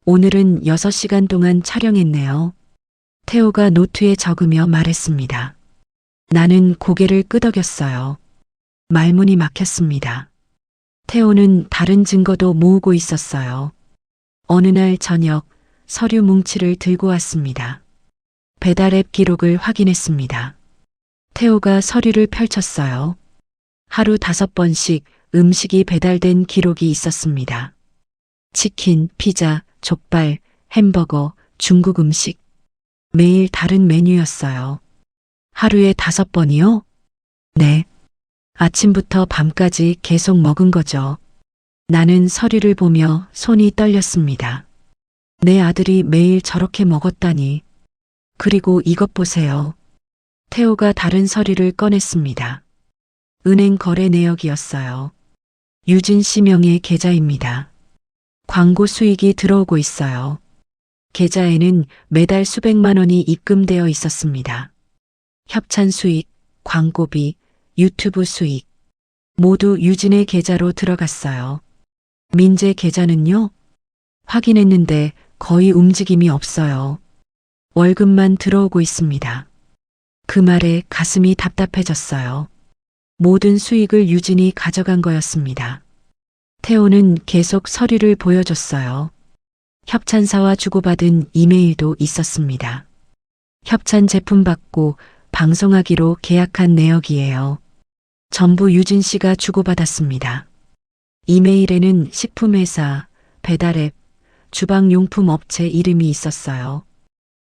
Speaker 2: 오늘은 6시간 동안 촬영했네요. 태호가 노트에 적으며 말했습니다. 나는 고개를 끄덕였어요. 말문이 막혔습니다. 태호는 다른 증거도 모으고 있었어요. 어느 날 저녁 서류 뭉치를 들고 왔습니다. 배달앱 기록을 확인했습니다. 태호가 서류를 펼쳤어요. 하루 5번씩 음식이 배달된 기록이 있었습니다. 치킨, 피자, 족발, 햄버거, 중국 음식. 매일 다른 메뉴였어요. 하루에 5번이요? 네. 아침부터 밤까지 계속 먹은 거죠. 나는 서류를 보며 손이 떨렸습니다. 내 아들이 매일 저렇게 먹었다니. 그리고 이것 보세요. 태호가 다른 서류를 꺼냈습니다. 은행 거래 내역이었어요. 유진 씨 명의 계좌입니다. 광고 수익이 들어오고 있어요. 계좌에는 매달 수백만 원이 입금되어 있었습니다. 협찬 수익, 광고비, 유튜브 수익. 모두 유진의 계좌로 들어갔어요. 민재 계좌는요? 확인했는데 거의 움직임이 없어요. 월급만 들어오고 있습니다. 그 말에 가슴이 답답해졌어요. 모든 수익을 유진이 가져간 거였습니다. 태호는 계속 서류를 보여줬어요. 협찬사와 주고받은 이메일도 있었습니다. 협찬 제품 받고 방송하기로 계약한 내역이에요. 전부 유진 씨가 주고받았습니다. 이메일에는 식품회사, 배달앱, 주방용품 업체 이름이 있었어요.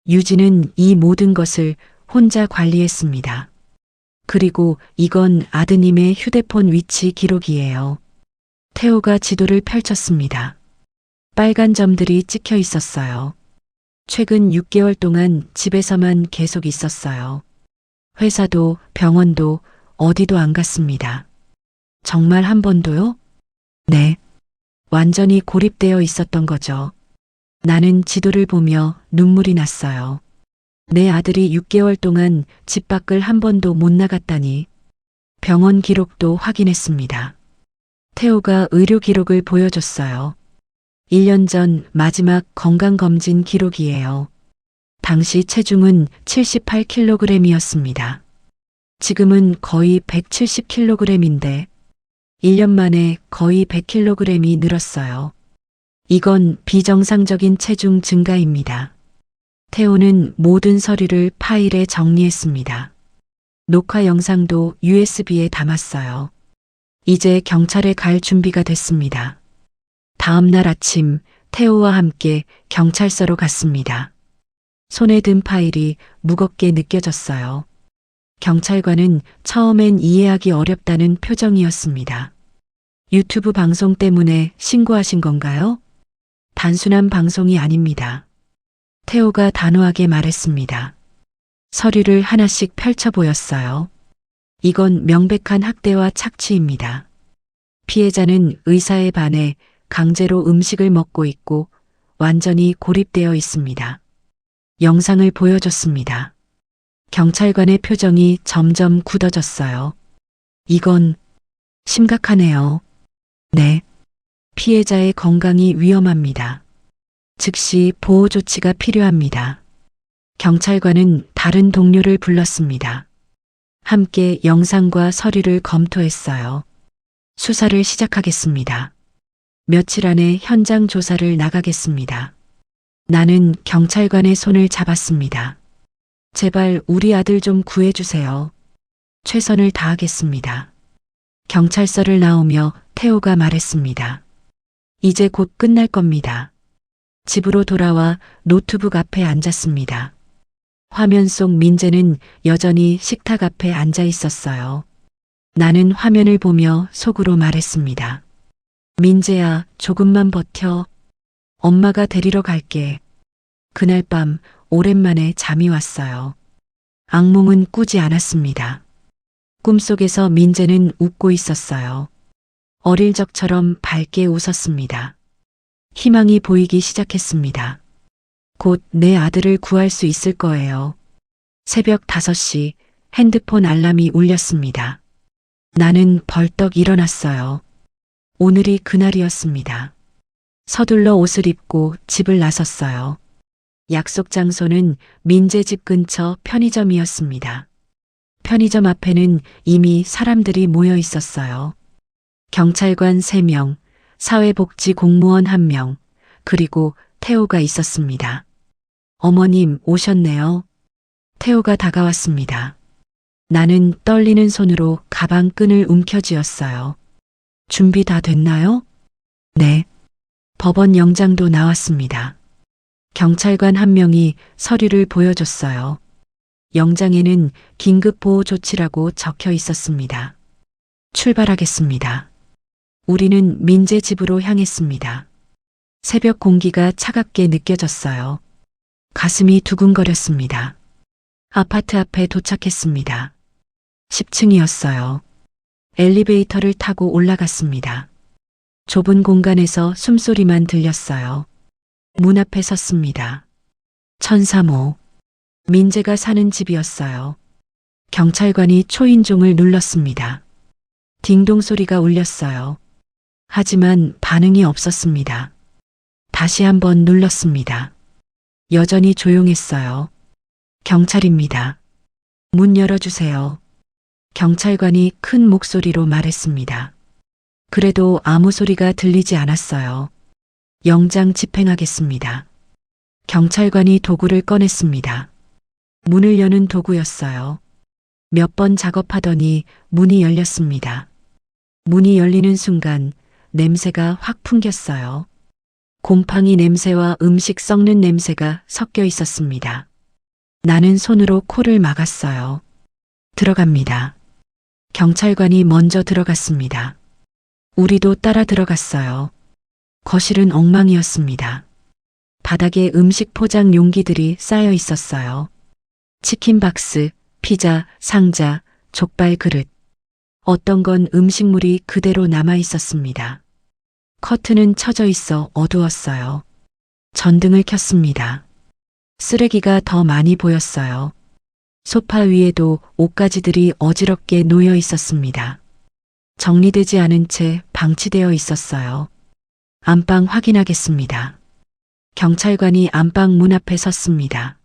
Speaker 2: 유진은 이 모든 것을 혼자 관리했습니다. 그리고 이건 아드님의 휴대폰 위치 기록이에요. 태호가 지도를 펼쳤습니다. 빨간 점들이 찍혀 있었어요. 최근 6개월 동안 집에서만 계속 있었어요. 회사도 병원도 어디도 안 갔습니다. 정말 한 번도요? 네. 완전히 고립되어 있었던 거죠. 나는 지도를 보며 눈물이 났어요. 내 아들이 6개월 동안 집 밖을 한 번도 못 나갔다니. 병원 기록도 확인했습니다. 태호가 의료 기록을 보여줬어요. 1년 전 마지막 건강검진 기록이에요. 당시 체중은 78kg이었습니다. 지금은 거의 170kg인데 1년 만에 거의 100kg이 늘었어요. 이건 비정상적인 체중 증가입니다. 태호는 모든 서류를 파일에 정리했습니다. 녹화 영상도 USB에 담았어요. 이제 경찰에 갈 준비가 됐습니다. 다음 날 아침 태호와 함께 경찰서로 갔습니다. 손에 든 파일이 무겁게 느껴졌어요. 경찰관은 처음엔 이해하기 어렵다는 표정이었습니다. 유튜브 방송 때문에 신고하신 건가요? 단순한 방송이 아닙니다. 태호가 단호하게 말했습니다. 서류를 하나씩 펼쳐 보였어요. 이건 명백한 학대와 착취입니다. 피해자는 의사에 반해 강제로 음식을 먹고 있고 완전히 고립되어 있습니다. 영상을 보여줬습니다. 경찰관의 표정이 점점 굳어졌어요. 이건 심각하네요. 네. 피해자의 건강이 위험합니다. 즉시 보호 조치가 필요합니다. 경찰관은 다른 동료를 불렀습니다. 함께 영상과 서류를 검토했어요. 수사를 시작하겠습니다. 며칠 안에 현장 조사를 나가겠습니다. 나는 경찰관의 손을 잡았습니다. 제발 우리 아들 좀 구해주세요. 최선을 다하겠습니다. 경찰서를 나오며 태호가 말했습니다. 이제 곧 끝날 겁니다. 집으로 돌아와 노트북 앞에 앉았습니다. 화면 속 민재는 여전히 식탁 앞에 앉아 있었어요. 나는 화면을 보며 속으로 말했습니다. 민재야, 조금만 버텨. 엄마가 데리러 갈게. 그날 밤 오랜만에 잠이 왔어요. 악몽은 꾸지 않았습니다. 꿈속에서 민재는 웃고 있었어요. 어릴 적처럼 밝게 웃었습니다. 희망이 보이기 시작했습니다. 곧 내 아들을 구할 수 있을 거예요. 새벽 5시 핸드폰 알람이 울렸습니다. 나는 벌떡 일어났어요. 오늘이 그날이었습니다. 서둘러 옷을 입고 집을 나섰어요. 약속 장소는 민재 집 근처 편의점이었습니다. 편의점 앞에는 이미 사람들이 모여 있었어요. 경찰관 3명, 사회복지 공무원 1명, 그리고 태호가 있었습니다. 어머님 오셨네요. 태호가 다가왔습니다. 나는 떨리는 손으로 가방 끈을 움켜쥐었어요. 준비 다 됐나요? 네. 법원 영장도 나왔습니다. 경찰관 1명이 서류를 보여줬어요. 영장에는 긴급보호 조치라고 적혀 있었습니다. 출발하겠습니다. 우리는 민재 집으로 향했습니다. 새벽 공기가 차갑게 느껴졌어요. 가슴이 두근거렸습니다. 아파트 앞에 도착했습니다. 10층이었어요. 엘리베이터를 타고 올라갔습니다. 좁은 공간에서 숨소리만 들렸어요. 문 앞에 섰습니다. 1003호. 민재가 사는 집이었어요. 경찰관이 초인종을 눌렀습니다. 딩동 소리가 울렸어요. 하지만 반응이 없었습니다. 다시 한번 눌렀습니다. 여전히 조용했어요. 경찰입니다. 문 열어주세요. 경찰관이 큰 목소리로 말했습니다. 그래도 아무 소리가 들리지 않았어요. 영장 집행하겠습니다. 경찰관이 도구를 꺼냈습니다. 문을 여는 도구였어요. 몇 번 작업하더니 문이 열렸습니다. 문이 열리는 순간 냄새가 확 풍겼어요. 곰팡이 냄새와 음식 썩는 냄새가 섞여 있었습니다. 나는 손으로 코를 막았어요. 들어갑니다. 경찰관이 먼저 들어갔습니다. 우리도 따라 들어갔어요. 거실은 엉망이었습니다. 바닥에 음식 포장 용기들이 쌓여 있었어요. 치킨 박스, 피자, 상자, 족발 그릇. 어떤 건 음식물이 그대로 남아 있었습니다. 커튼은 쳐져 있어 어두웠어요. 전등을 켰습니다. 쓰레기가 더 많이 보였어요. 소파 위에도 옷가지들이 어지럽게 놓여 있었습니다. 정리되지 않은 채 방치되어 있었어요. 안방 확인하겠습니다. 경찰관이 안방 문 앞에 섰습니다.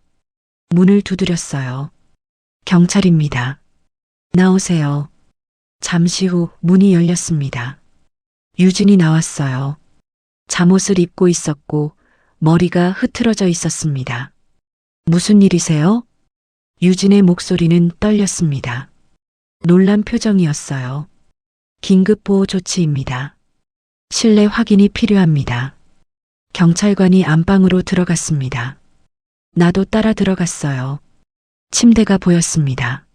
Speaker 2: 문을 두드렸어요. 경찰입니다. 나오세요. 잠시 후 문이 열렸습니다. 유진이 나왔어요. 잠옷을 입고 있었고 머리가 흐트러져 있었습니다. 무슨 일이세요? 유진의 목소리는 떨렸습니다. 놀란 표정이었어요. 긴급 보호 조치입니다. 실내 확인이 필요합니다. 경찰관이 안방으로 들어갔습니다. 나도 따라 들어갔어요. 침대가 보였습니다.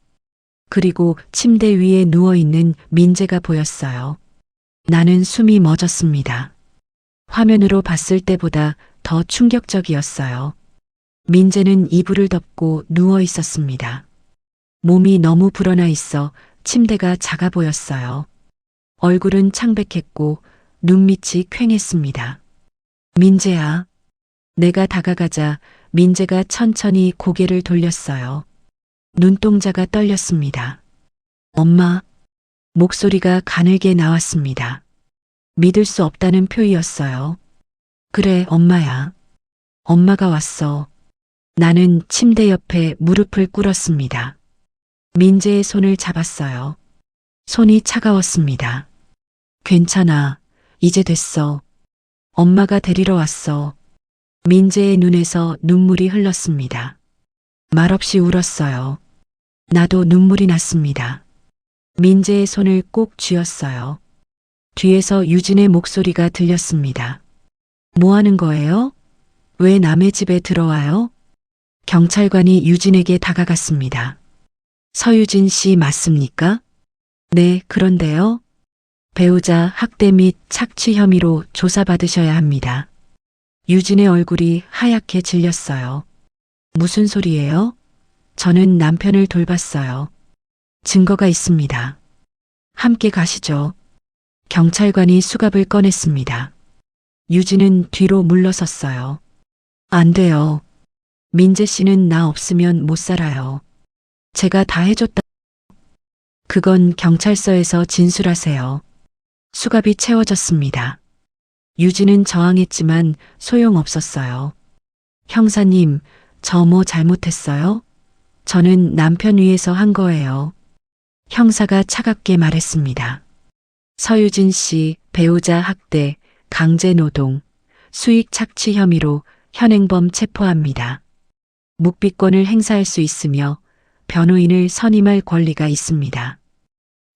Speaker 2: 그리고 침대 위에 누워있는 민재가 보였어요. 나는 숨이 멎었습니다. 화면으로 봤을 때보다 더 충격적이었어요. 민재는 이불을 덮고 누워 있었습니다. 몸이 너무 불어나 있어 침대가 작아 보였어요. 얼굴은 창백했고 눈밑이 퀭했습니다. 민재야. 내가 다가가자 민재가 천천히 고개를 돌렸어요. 눈동자가 떨렸습니다. 엄마. 목소리가 가늘게 나왔습니다. 믿을 수 없다는 표이였어요. 그래, 엄마야. 엄마가 왔어. 나는 침대 옆에 무릎을 꿇었습니다. 민재의 손을 잡았어요. 손이 차가웠습니다. 괜찮아. 이제 됐어. 엄마가 데리러 왔어. 민재의 눈에서 눈물이 흘렀습니다. 말없이 울었어요. 나도 눈물이 났습니다. 민재의 손을 꼭 쥐었어요. 뒤에서 유진의 목소리가 들렸습니다. 뭐 하는 거예요? 왜 남의 집에 들어와요? 경찰관이 유진에게 다가갔습니다. 서유진 씨 맞습니까? 네, 그런데요. 배우자 학대 및 착취 혐의로 조사받으셔야 합니다. 유진의 얼굴이 하얗게 질렸어요. 무슨 소리예요? 저는 남편을 돌봤어요. 증거가 있습니다. 함께 가시죠. 경찰관이 수갑을 꺼냈습니다. 유진은 뒤로 물러섰어요. 안 돼요. 민재 씨는 나 없으면 못 살아요. 제가 다 해줬다. 그건 경찰서에서 진술하세요. 수갑이 채워졌습니다. 유진은 저항했지만 소용없었어요. 형사님, 저 뭐 잘못했어요? 저는 남편 위해서 한 거예요. 형사가 차갑게 말했습니다. 서유진 씨 배우자 학대, 강제노동, 수익 착취 혐의로 현행범 체포합니다. 묵비권을 행사할 수 있으며 변호인을 선임할 권리가 있습니다.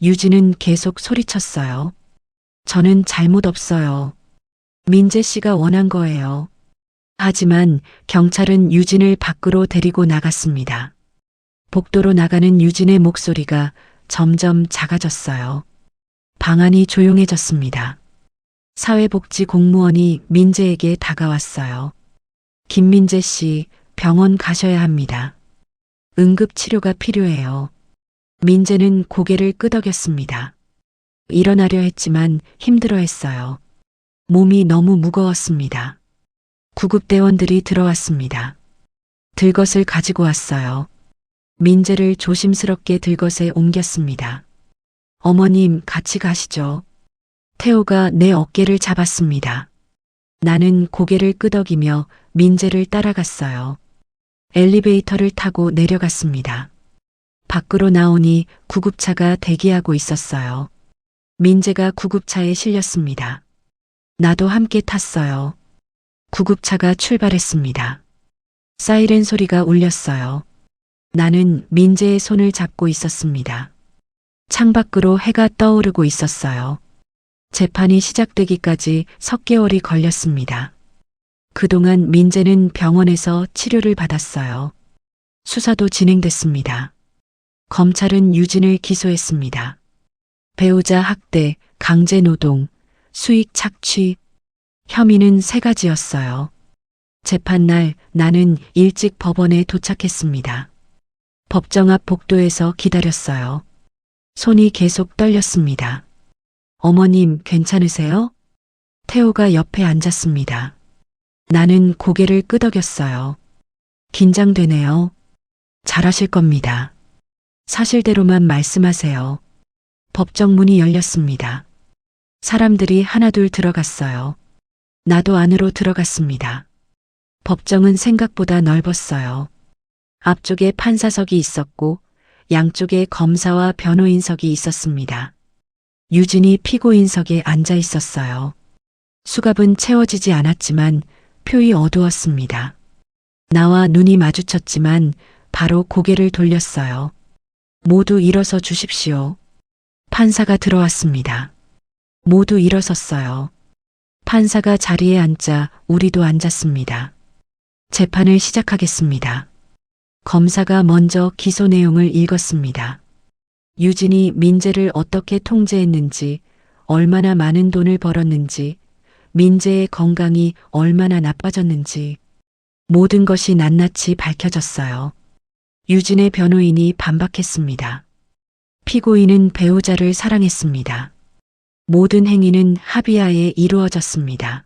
Speaker 2: 유진은 계속 소리쳤어요. 저는 잘못 없어요. 민재 씨가 원한 거예요. 하지만 경찰은 유진을 밖으로 데리고 나갔습니다. 복도로 나가는 유진의 목소리가 점점 작아졌어요. 방 안이 조용해졌습니다. 사회복지 공무원이 민재에게 다가왔어요. 김민재 씨, 병원 가셔야 합니다. 응급치료가 필요해요. 민재는 고개를 끄덕였습니다. 일어나려 했지만 힘들어했어요. 몸이 너무 무거웠습니다. 구급대원들이 들어왔습니다. 들것을 가지고 왔어요. 민재를 조심스럽게 들것에 옮겼습니다. 어머님, 같이 가시죠. 태호가 내 어깨를 잡았습니다. 나는 고개를 끄덕이며 민재를 따라갔어요. 엘리베이터를 타고 내려갔습니다. 밖으로 나오니 구급차가 대기하고 있었어요. 민재가 구급차에 실렸습니다. 나도 함께 탔어요. 구급차가 출발했습니다. 사이렌 소리가 울렸어요. 나는 민재의 손을 잡고 있었습니다. 창밖으로 해가 떠오르고 있었어요. 재판이 시작되기까지 석 개월이 걸렸습니다. 그동안 민재는 병원에서 치료를 받았어요. 수사도 진행됐습니다. 검찰은 유진을 기소했습니다. 배우자 학대, 강제노동, 수익 착취, 혐의는 3가지였어요. 재판날 나는 일찍 법원에 도착했습니다. 법정 앞 복도에서 기다렸어요. 손이 계속 떨렸습니다. 어머님, 괜찮으세요? 태호가 옆에 앉았습니다. 나는 고개를 끄덕였어요. 긴장되네요. 잘하실 겁니다. 사실대로만 말씀하세요. 법정 문이 열렸습니다. 사람들이 하나둘 들어갔어요. 나도 안으로 들어갔습니다. 법정은 생각보다 넓었어요. 앞쪽에 판사석이 있었고 양쪽에 검사와 변호인석이 있었습니다. 유진이 피고인석에 앉아 있었어요. 수갑은 채워지지 않았지만 표이 어두웠습니다. 나와 눈이 마주쳤지만 바로 고개를 돌렸어요. 모두 일어서 주십시오. 판사가 들어왔습니다. 모두 일어섰어요. 판사가 자리에 앉자 우리도 앉았습니다. 재판을 시작하겠습니다. 검사가 먼저 기소 내용을 읽었습니다. 유진이 민재를 어떻게 통제했는지, 얼마나 많은 돈을 벌었는지, 민재의 건강이 얼마나 나빠졌는지, 모든 것이 낱낱이 밝혀졌어요. 유진의 변호인이 반박했습니다. 피고인은 배우자를 사랑했습니다. 모든 행위는 합의하에 이루어졌습니다.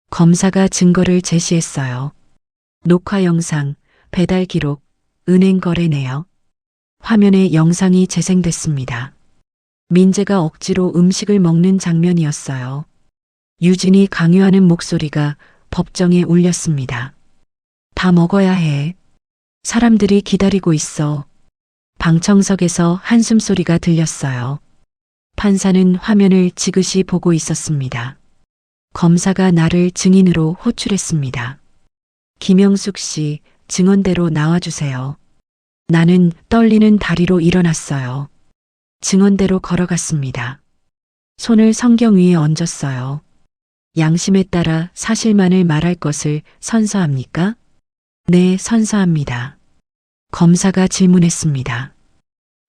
Speaker 2: 검사가 증거를 제시했어요. 녹화 영상, 배달 기록, 은행 거래 내역. 화면에 영상이 재생됐습니다. 민재가 억지로 음식을 먹는 장면이었어요. 유진이 강요하는 목소리가 법정에 울렸습니다. 다 먹어야 해. 사람들이 기다리고 있어. 방청석에서 한숨소리가 들렸어요. 판사는 화면을 지그시 보고 있었습니다. 검사가 나를 증인으로 호출했습니다. 김영숙 씨, 증언대로 나와주세요. 나는 떨리는 다리로 일어났어요. 증언대로 걸어갔습니다. 손을 성경 위에 얹었어요. 양심에 따라 사실만을 말할 것을 선서합니까? 네, 선서합니다. 검사가 질문했습니다.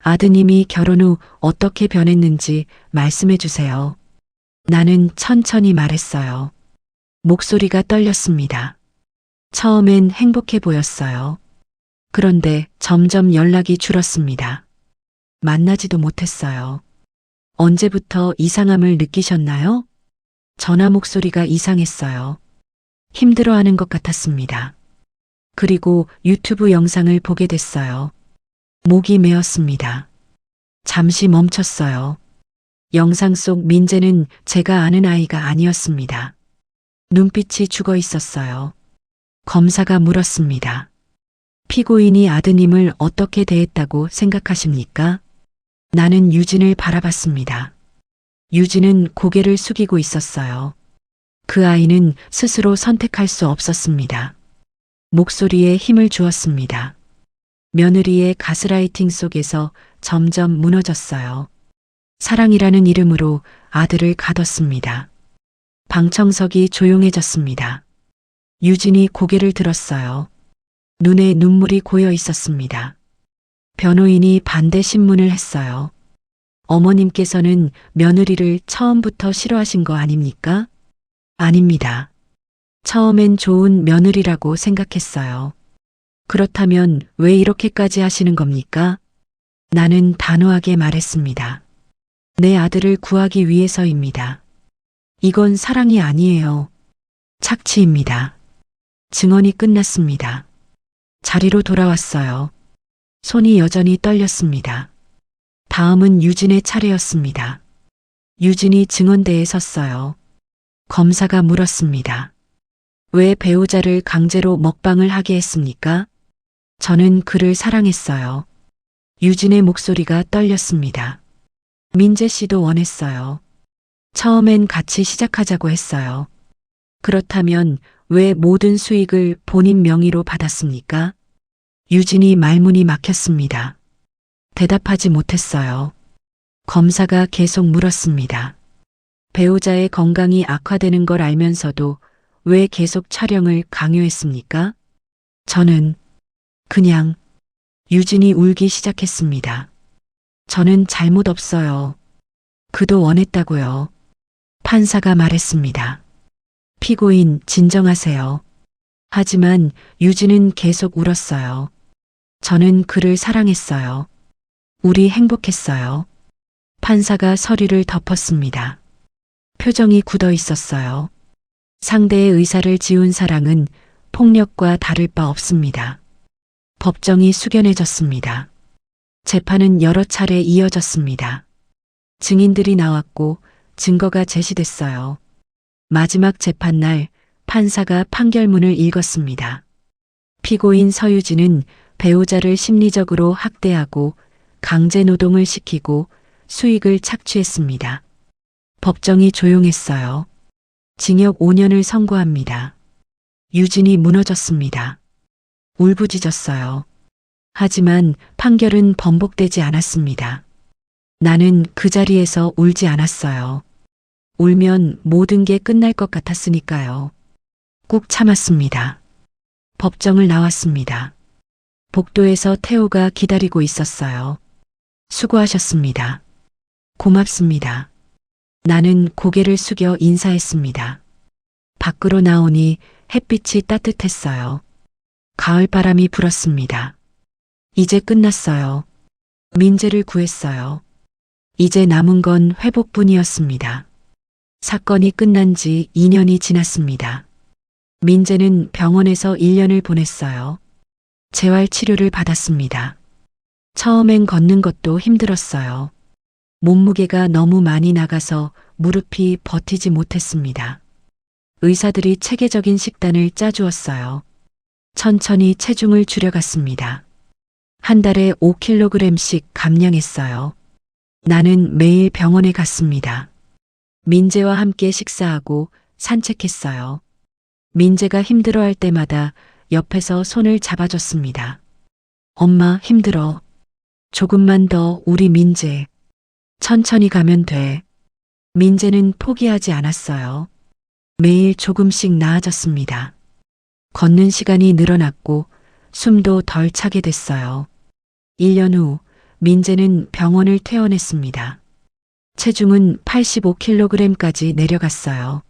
Speaker 2: 아드님이 결혼 후 어떻게 변했는지 말씀해 주세요. 나는 천천히 말했어요. 목소리가 떨렸습니다. 처음엔 행복해 보였어요. 그런데 점점 연락이 줄었습니다. 만나지도 못했어요. 언제부터 이상함을 느끼셨나요? 전화 목소리가 이상했어요. 힘들어하는 것 같았습니다. 그리고 유튜브 영상을 보게 됐어요. 목이 메었습니다. 잠시 멈췄어요. 영상 속 민재는 제가 아는 아이가 아니었습니다. 눈빛이 죽어 있었어요. 검사가 물었습니다. 피고인이 아드님을 어떻게 대했다고 생각하십니까? 나는 유진을 바라봤습니다. 유진은 고개를 숙이고 있었어요. 그 아이는 스스로 선택할 수 없었습니다. 목소리에 힘을 주었습니다. 며느리의 가스라이팅 속에서 점점 무너졌어요. 사랑이라는 이름으로 아들을 가뒀습니다. 방청석이 조용해졌습니다. 유진이 고개를 들었어요. 눈에 눈물이 고여 있었습니다. 변호인이 반대 신문을 했어요. 어머님께서는 며느리를 처음부터 싫어하신 거 아닙니까? 아닙니다. 처음엔 좋은 며느리라고 생각했어요. 그렇다면 왜 이렇게까지 하시는 겁니까? 나는 단호하게 말했습니다. 내 아들을 구하기 위해서입니다. 이건 사랑이 아니에요. 착취입니다. 증언이 끝났습니다. 자리로 돌아왔어요. 손이 여전히 떨렸습니다. 다음은 유진의 차례였습니다. 유진이 증언대에 섰어요. 검사가 물었습니다. 왜 배우자를 강제로 먹방을 하게 했습니까? 저는 그를 사랑했어요. 유진의 목소리가 떨렸습니다. 민재 씨도 원했어요. 처음엔 같이 시작하자고 했어요. 그렇다면 왜 모든 수익을 본인 명의로 받았습니까? 유진이 말문이 막혔습니다. 대답하지 못했어요. 검사가 계속 물었습니다. 배우자의 건강이 악화되는 걸 알면서도 왜 계속 촬영을 강요했습니까? 저는 그냥 유진이 울기 시작했습니다. 저는 잘못 없어요. 그도 원했다고요. 판사가 말했습니다. 피고인 진정하세요. 하지만 유진은 계속 울었어요. 저는 그를 사랑했어요. 우리 행복했어요. 판사가 서류를 덮었습니다. 표정이 굳어 있었어요. 상대의 의사를 지운 사랑은 폭력과 다를 바 없습니다. 법정이 숙연해졌습니다. 재판은 여러 차례 이어졌습니다. 증인들이 나왔고 증거가 제시됐어요. 마지막 재판날 판사가 판결문을 읽었습니다. 피고인 서유진은 배우자를 심리적으로 학대하고 강제 노동을 시키고 수익을 착취했습니다. 법정이 조용했어요. 징역 5년을 선고합니다. 유진이 무너졌습니다. 울부짖었어요. 하지만 판결은 번복되지 않았습니다. 나는 그 자리에서 울지 않았어요. 울면 모든 게 끝날 것 같았으니까요. 꾹 참았습니다. 법정을 나왔습니다. 복도에서 태호가 기다리고 있었어요. 수고하셨습니다. 고맙습니다. 나는 고개를 숙여 인사했습니다. 밖으로 나오니 햇빛이 따뜻했어요. 가을바람이 불었습니다. 이제 끝났어요. 민재를 구했어요. 이제 남은 건 회복뿐이었습니다. 사건이 끝난 지 2년이 지났습니다. 민재는 병원에서 1년을 보냈어요. 재활 치료를 받았습니다. 처음엔 걷는 것도 힘들었어요. 몸무게가 너무 많이 나가서 무릎이 버티지 못했습니다. 의사들이 체계적인 식단을 짜주었어요. 천천히 체중을 줄여갔습니다. 한 달에 5kg씩 감량했어요. 나는 매일 병원에 갔습니다. 민재와 함께 식사하고 산책했어요. 민재가 힘들어할 때마다 옆에서 손을 잡아줬습니다. 엄마 힘들어. 조금만 더 우리 민재. 천천히 가면 돼. 민재는 포기하지 않았어요. 매일 조금씩 나아졌습니다. 걷는 시간이 늘어났고 숨도 덜 차게 됐어요. 1년 후 민재는 병원을 퇴원했습니다. 체중은 85kg까지 내려갔어요.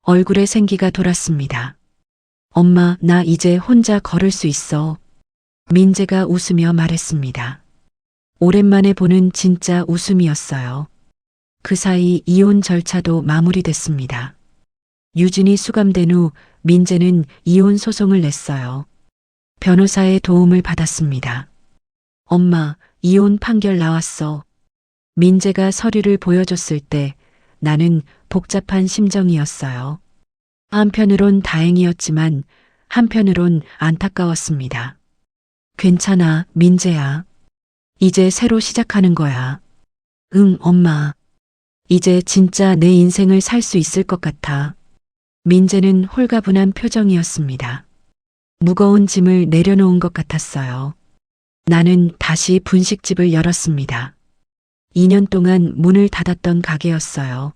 Speaker 2: 얼굴에 생기가 돌았습니다. 엄마, 나 이제 혼자 걸을 수 있어. 민재가 웃으며 말했습니다. 오랜만에 보는 진짜 웃음이었어요. 그 사이 이혼 절차도 마무리됐습니다. 유진이 수감된 후 민재는 이혼 소송을 냈어요. 변호사의 도움을 받았습니다. 엄마, 이혼 판결 나왔어. 민재가 서류를 보여줬을 때 나는 복잡한 심정이었어요. 한편으론 다행이었지만 한편으론 안타까웠습니다. 괜찮아, 민재야. 이제 새로 시작하는 거야. 응, 엄마. 이제 진짜 내 인생을 살 수 있을 것 같아. 민재는 홀가분한 표정이었습니다. 무거운 짐을 내려놓은 것 같았어요. 나는 다시 분식집을 열었습니다. 2년 동안 문을 닫았던 가게였어요.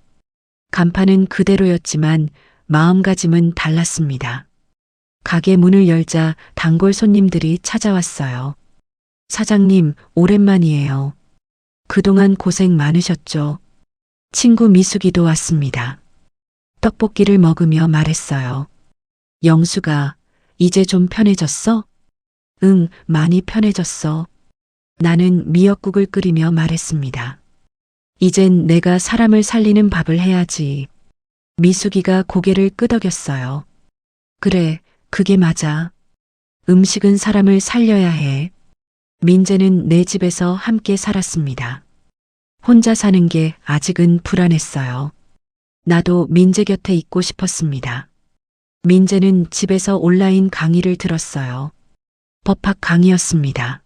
Speaker 2: 간판은 그대로였지만 마음가짐은 달랐습니다. 가게 문을 열자 단골 손님들이 찾아왔어요. 사장님, 오랜만이에요. 그동안 고생 많으셨죠? 친구 미숙이도 왔습니다. 떡볶이를 먹으며 말했어요. 영수가, 이제 좀 편해졌어? 응, 많이 편해졌어. 나는 미역국을 끓이며 말했습니다. 이젠 내가 사람을 살리는 밥을 해야지. 미숙이가 고개를 끄덕였어요. 그래, 그게 맞아. 음식은 사람을 살려야 해. 민재는 내 집에서 함께 살았습니다. 혼자 사는 게 아직은 불안했어요. 나도 민재 곁에 있고 싶었습니다. 민재는 집에서 온라인 강의를 들었어요. 법학 강의였습니다.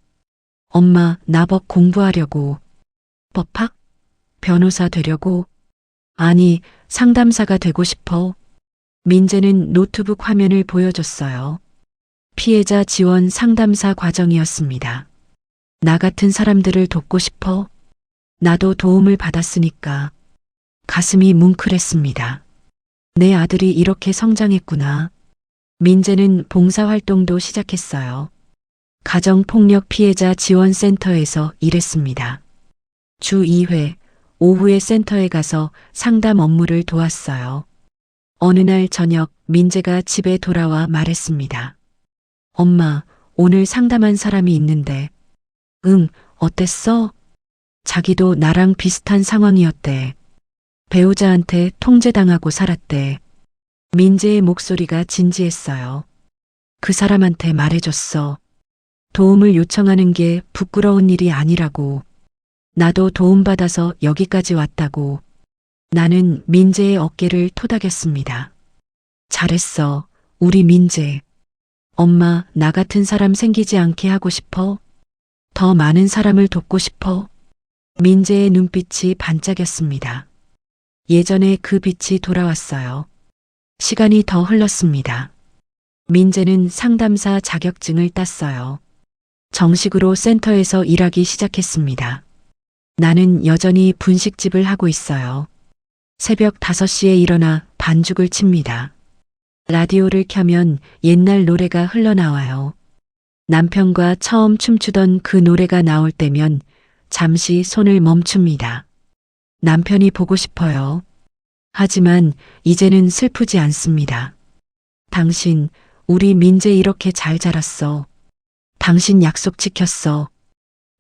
Speaker 2: 엄마, 나 법 공부하려고. 법학? 변호사 되려고? 아니, 상담사가 되고 싶어. 민재는 노트북 화면을 보여줬어요. 피해자 지원 상담사 과정이었습니다. 나 같은 사람들을 돕고 싶어. 나도 도움을 받았으니까. 가슴이 뭉클했습니다. 내 아들이 이렇게 성장했구나. 민재는 봉사활동도 시작했어요. 가정폭력 피해자 지원센터에서 일했습니다. 주 2회, 오후에 센터에 가서 상담 업무를 도왔어요. 어느 날 저녁 민재가 집에 돌아와 말했습니다. 엄마, 오늘 상담한 사람이 있는데. 응, 어땠어? 자기도 나랑 비슷한 상황이었대. 배우자한테 통제당하고 살았대. 민재의 목소리가 진지했어요. 그 사람한테 말해줬어. 도움을 요청하는 게 부끄러운 일이 아니라고. 나도 도움받아서 여기까지 왔다고. 나는 민재의 어깨를 토닥였습니다. 잘했어, 우리 민재. 엄마, 나 같은 사람 생기지 않게 하고 싶어? 더 많은 사람을 돕고 싶어? 민재의 눈빛이 반짝였습니다. 예전에 그 빛이 돌아왔어요. 시간이 더 흘렀습니다. 민재는 상담사 자격증을 땄어요. 정식으로 센터에서 일하기 시작했습니다. 나는 여전히 분식집을 하고 있어요. 새벽 5시에 일어나 반죽을 칩니다. 라디오를 켜면 옛날 노래가 흘러나와요. 남편과 처음 춤추던 그 노래가 나올 때면 잠시 손을 멈춥니다. 남편이 보고 싶어요. 하지만 이제는 슬프지 않습니다. 당신, 우리 민재 이렇게 잘 자랐어. 당신 약속 지켰어.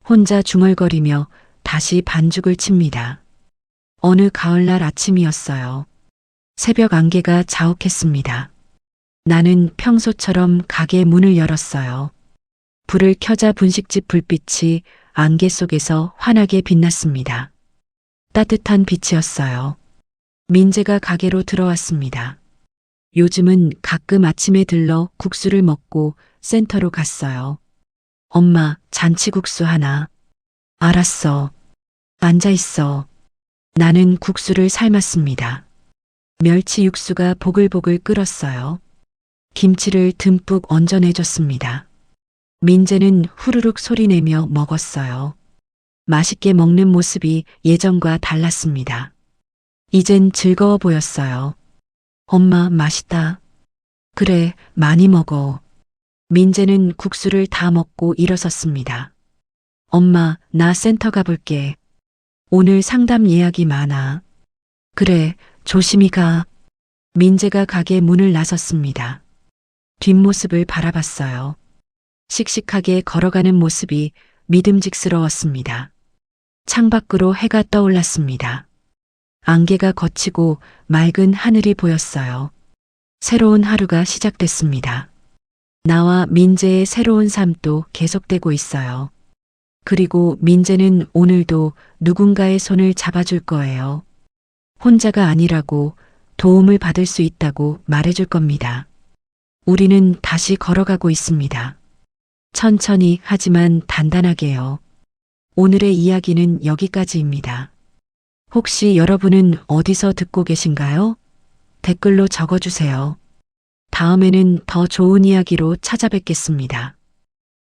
Speaker 2: 혼자 중얼거리며 다시 반죽을 칩니다. 어느 가을날 아침이었어요. 새벽 안개가 자욱했습니다. 나는 평소처럼 가게 문을 열었어요. 불을 켜자 분식집 불빛이 안개 속에서 환하게 빛났습니다. 따뜻한 빛이었어요. 민재가 가게로 들어왔습니다. 요즘은 가끔 아침에 들러 국수를 먹고 센터로 갔어요. 엄마, 잔치국수 하나. 알았어. 앉아있어. 나는 국수를 삶았습니다. 멸치 육수가 보글보글 끓었어요. 김치를 듬뿍 얹어내줬습니다. 민재는 후루룩 소리내며 먹었어요. 맛있게 먹는 모습이 예전과 달랐습니다. 이젠 즐거워 보였어요. 엄마, 맛있다. 그래, 많이 먹어. 민재는 국수를 다 먹고 일어섰습니다. 엄마, 나 센터 가볼게. 오늘 상담 예약이 많아. 그래, 조심히 가. 민재가 가게 문을 나섰습니다. 뒷모습을 바라봤어요. 씩씩하게 걸어가는 모습이 믿음직스러웠습니다. 창밖으로 해가 떠올랐습니다. 안개가 걷히고 맑은 하늘이 보였어요. 새로운 하루가 시작됐습니다. 나와 민재의 새로운 삶도 계속되고 있어요. 그리고 민재는 오늘도 누군가의 손을 잡아줄 거예요. 혼자가 아니라고, 도움을 받을 수 있다고 말해줄 겁니다. 우리는 다시 걸어가고 있습니다. 천천히 하지만 단단하게요. 오늘의 이야기는 여기까지입니다. 혹시 여러분은 어디서 듣고 계신가요? 댓글로 적어주세요. 다음에는 더 좋은 이야기로 찾아뵙겠습니다.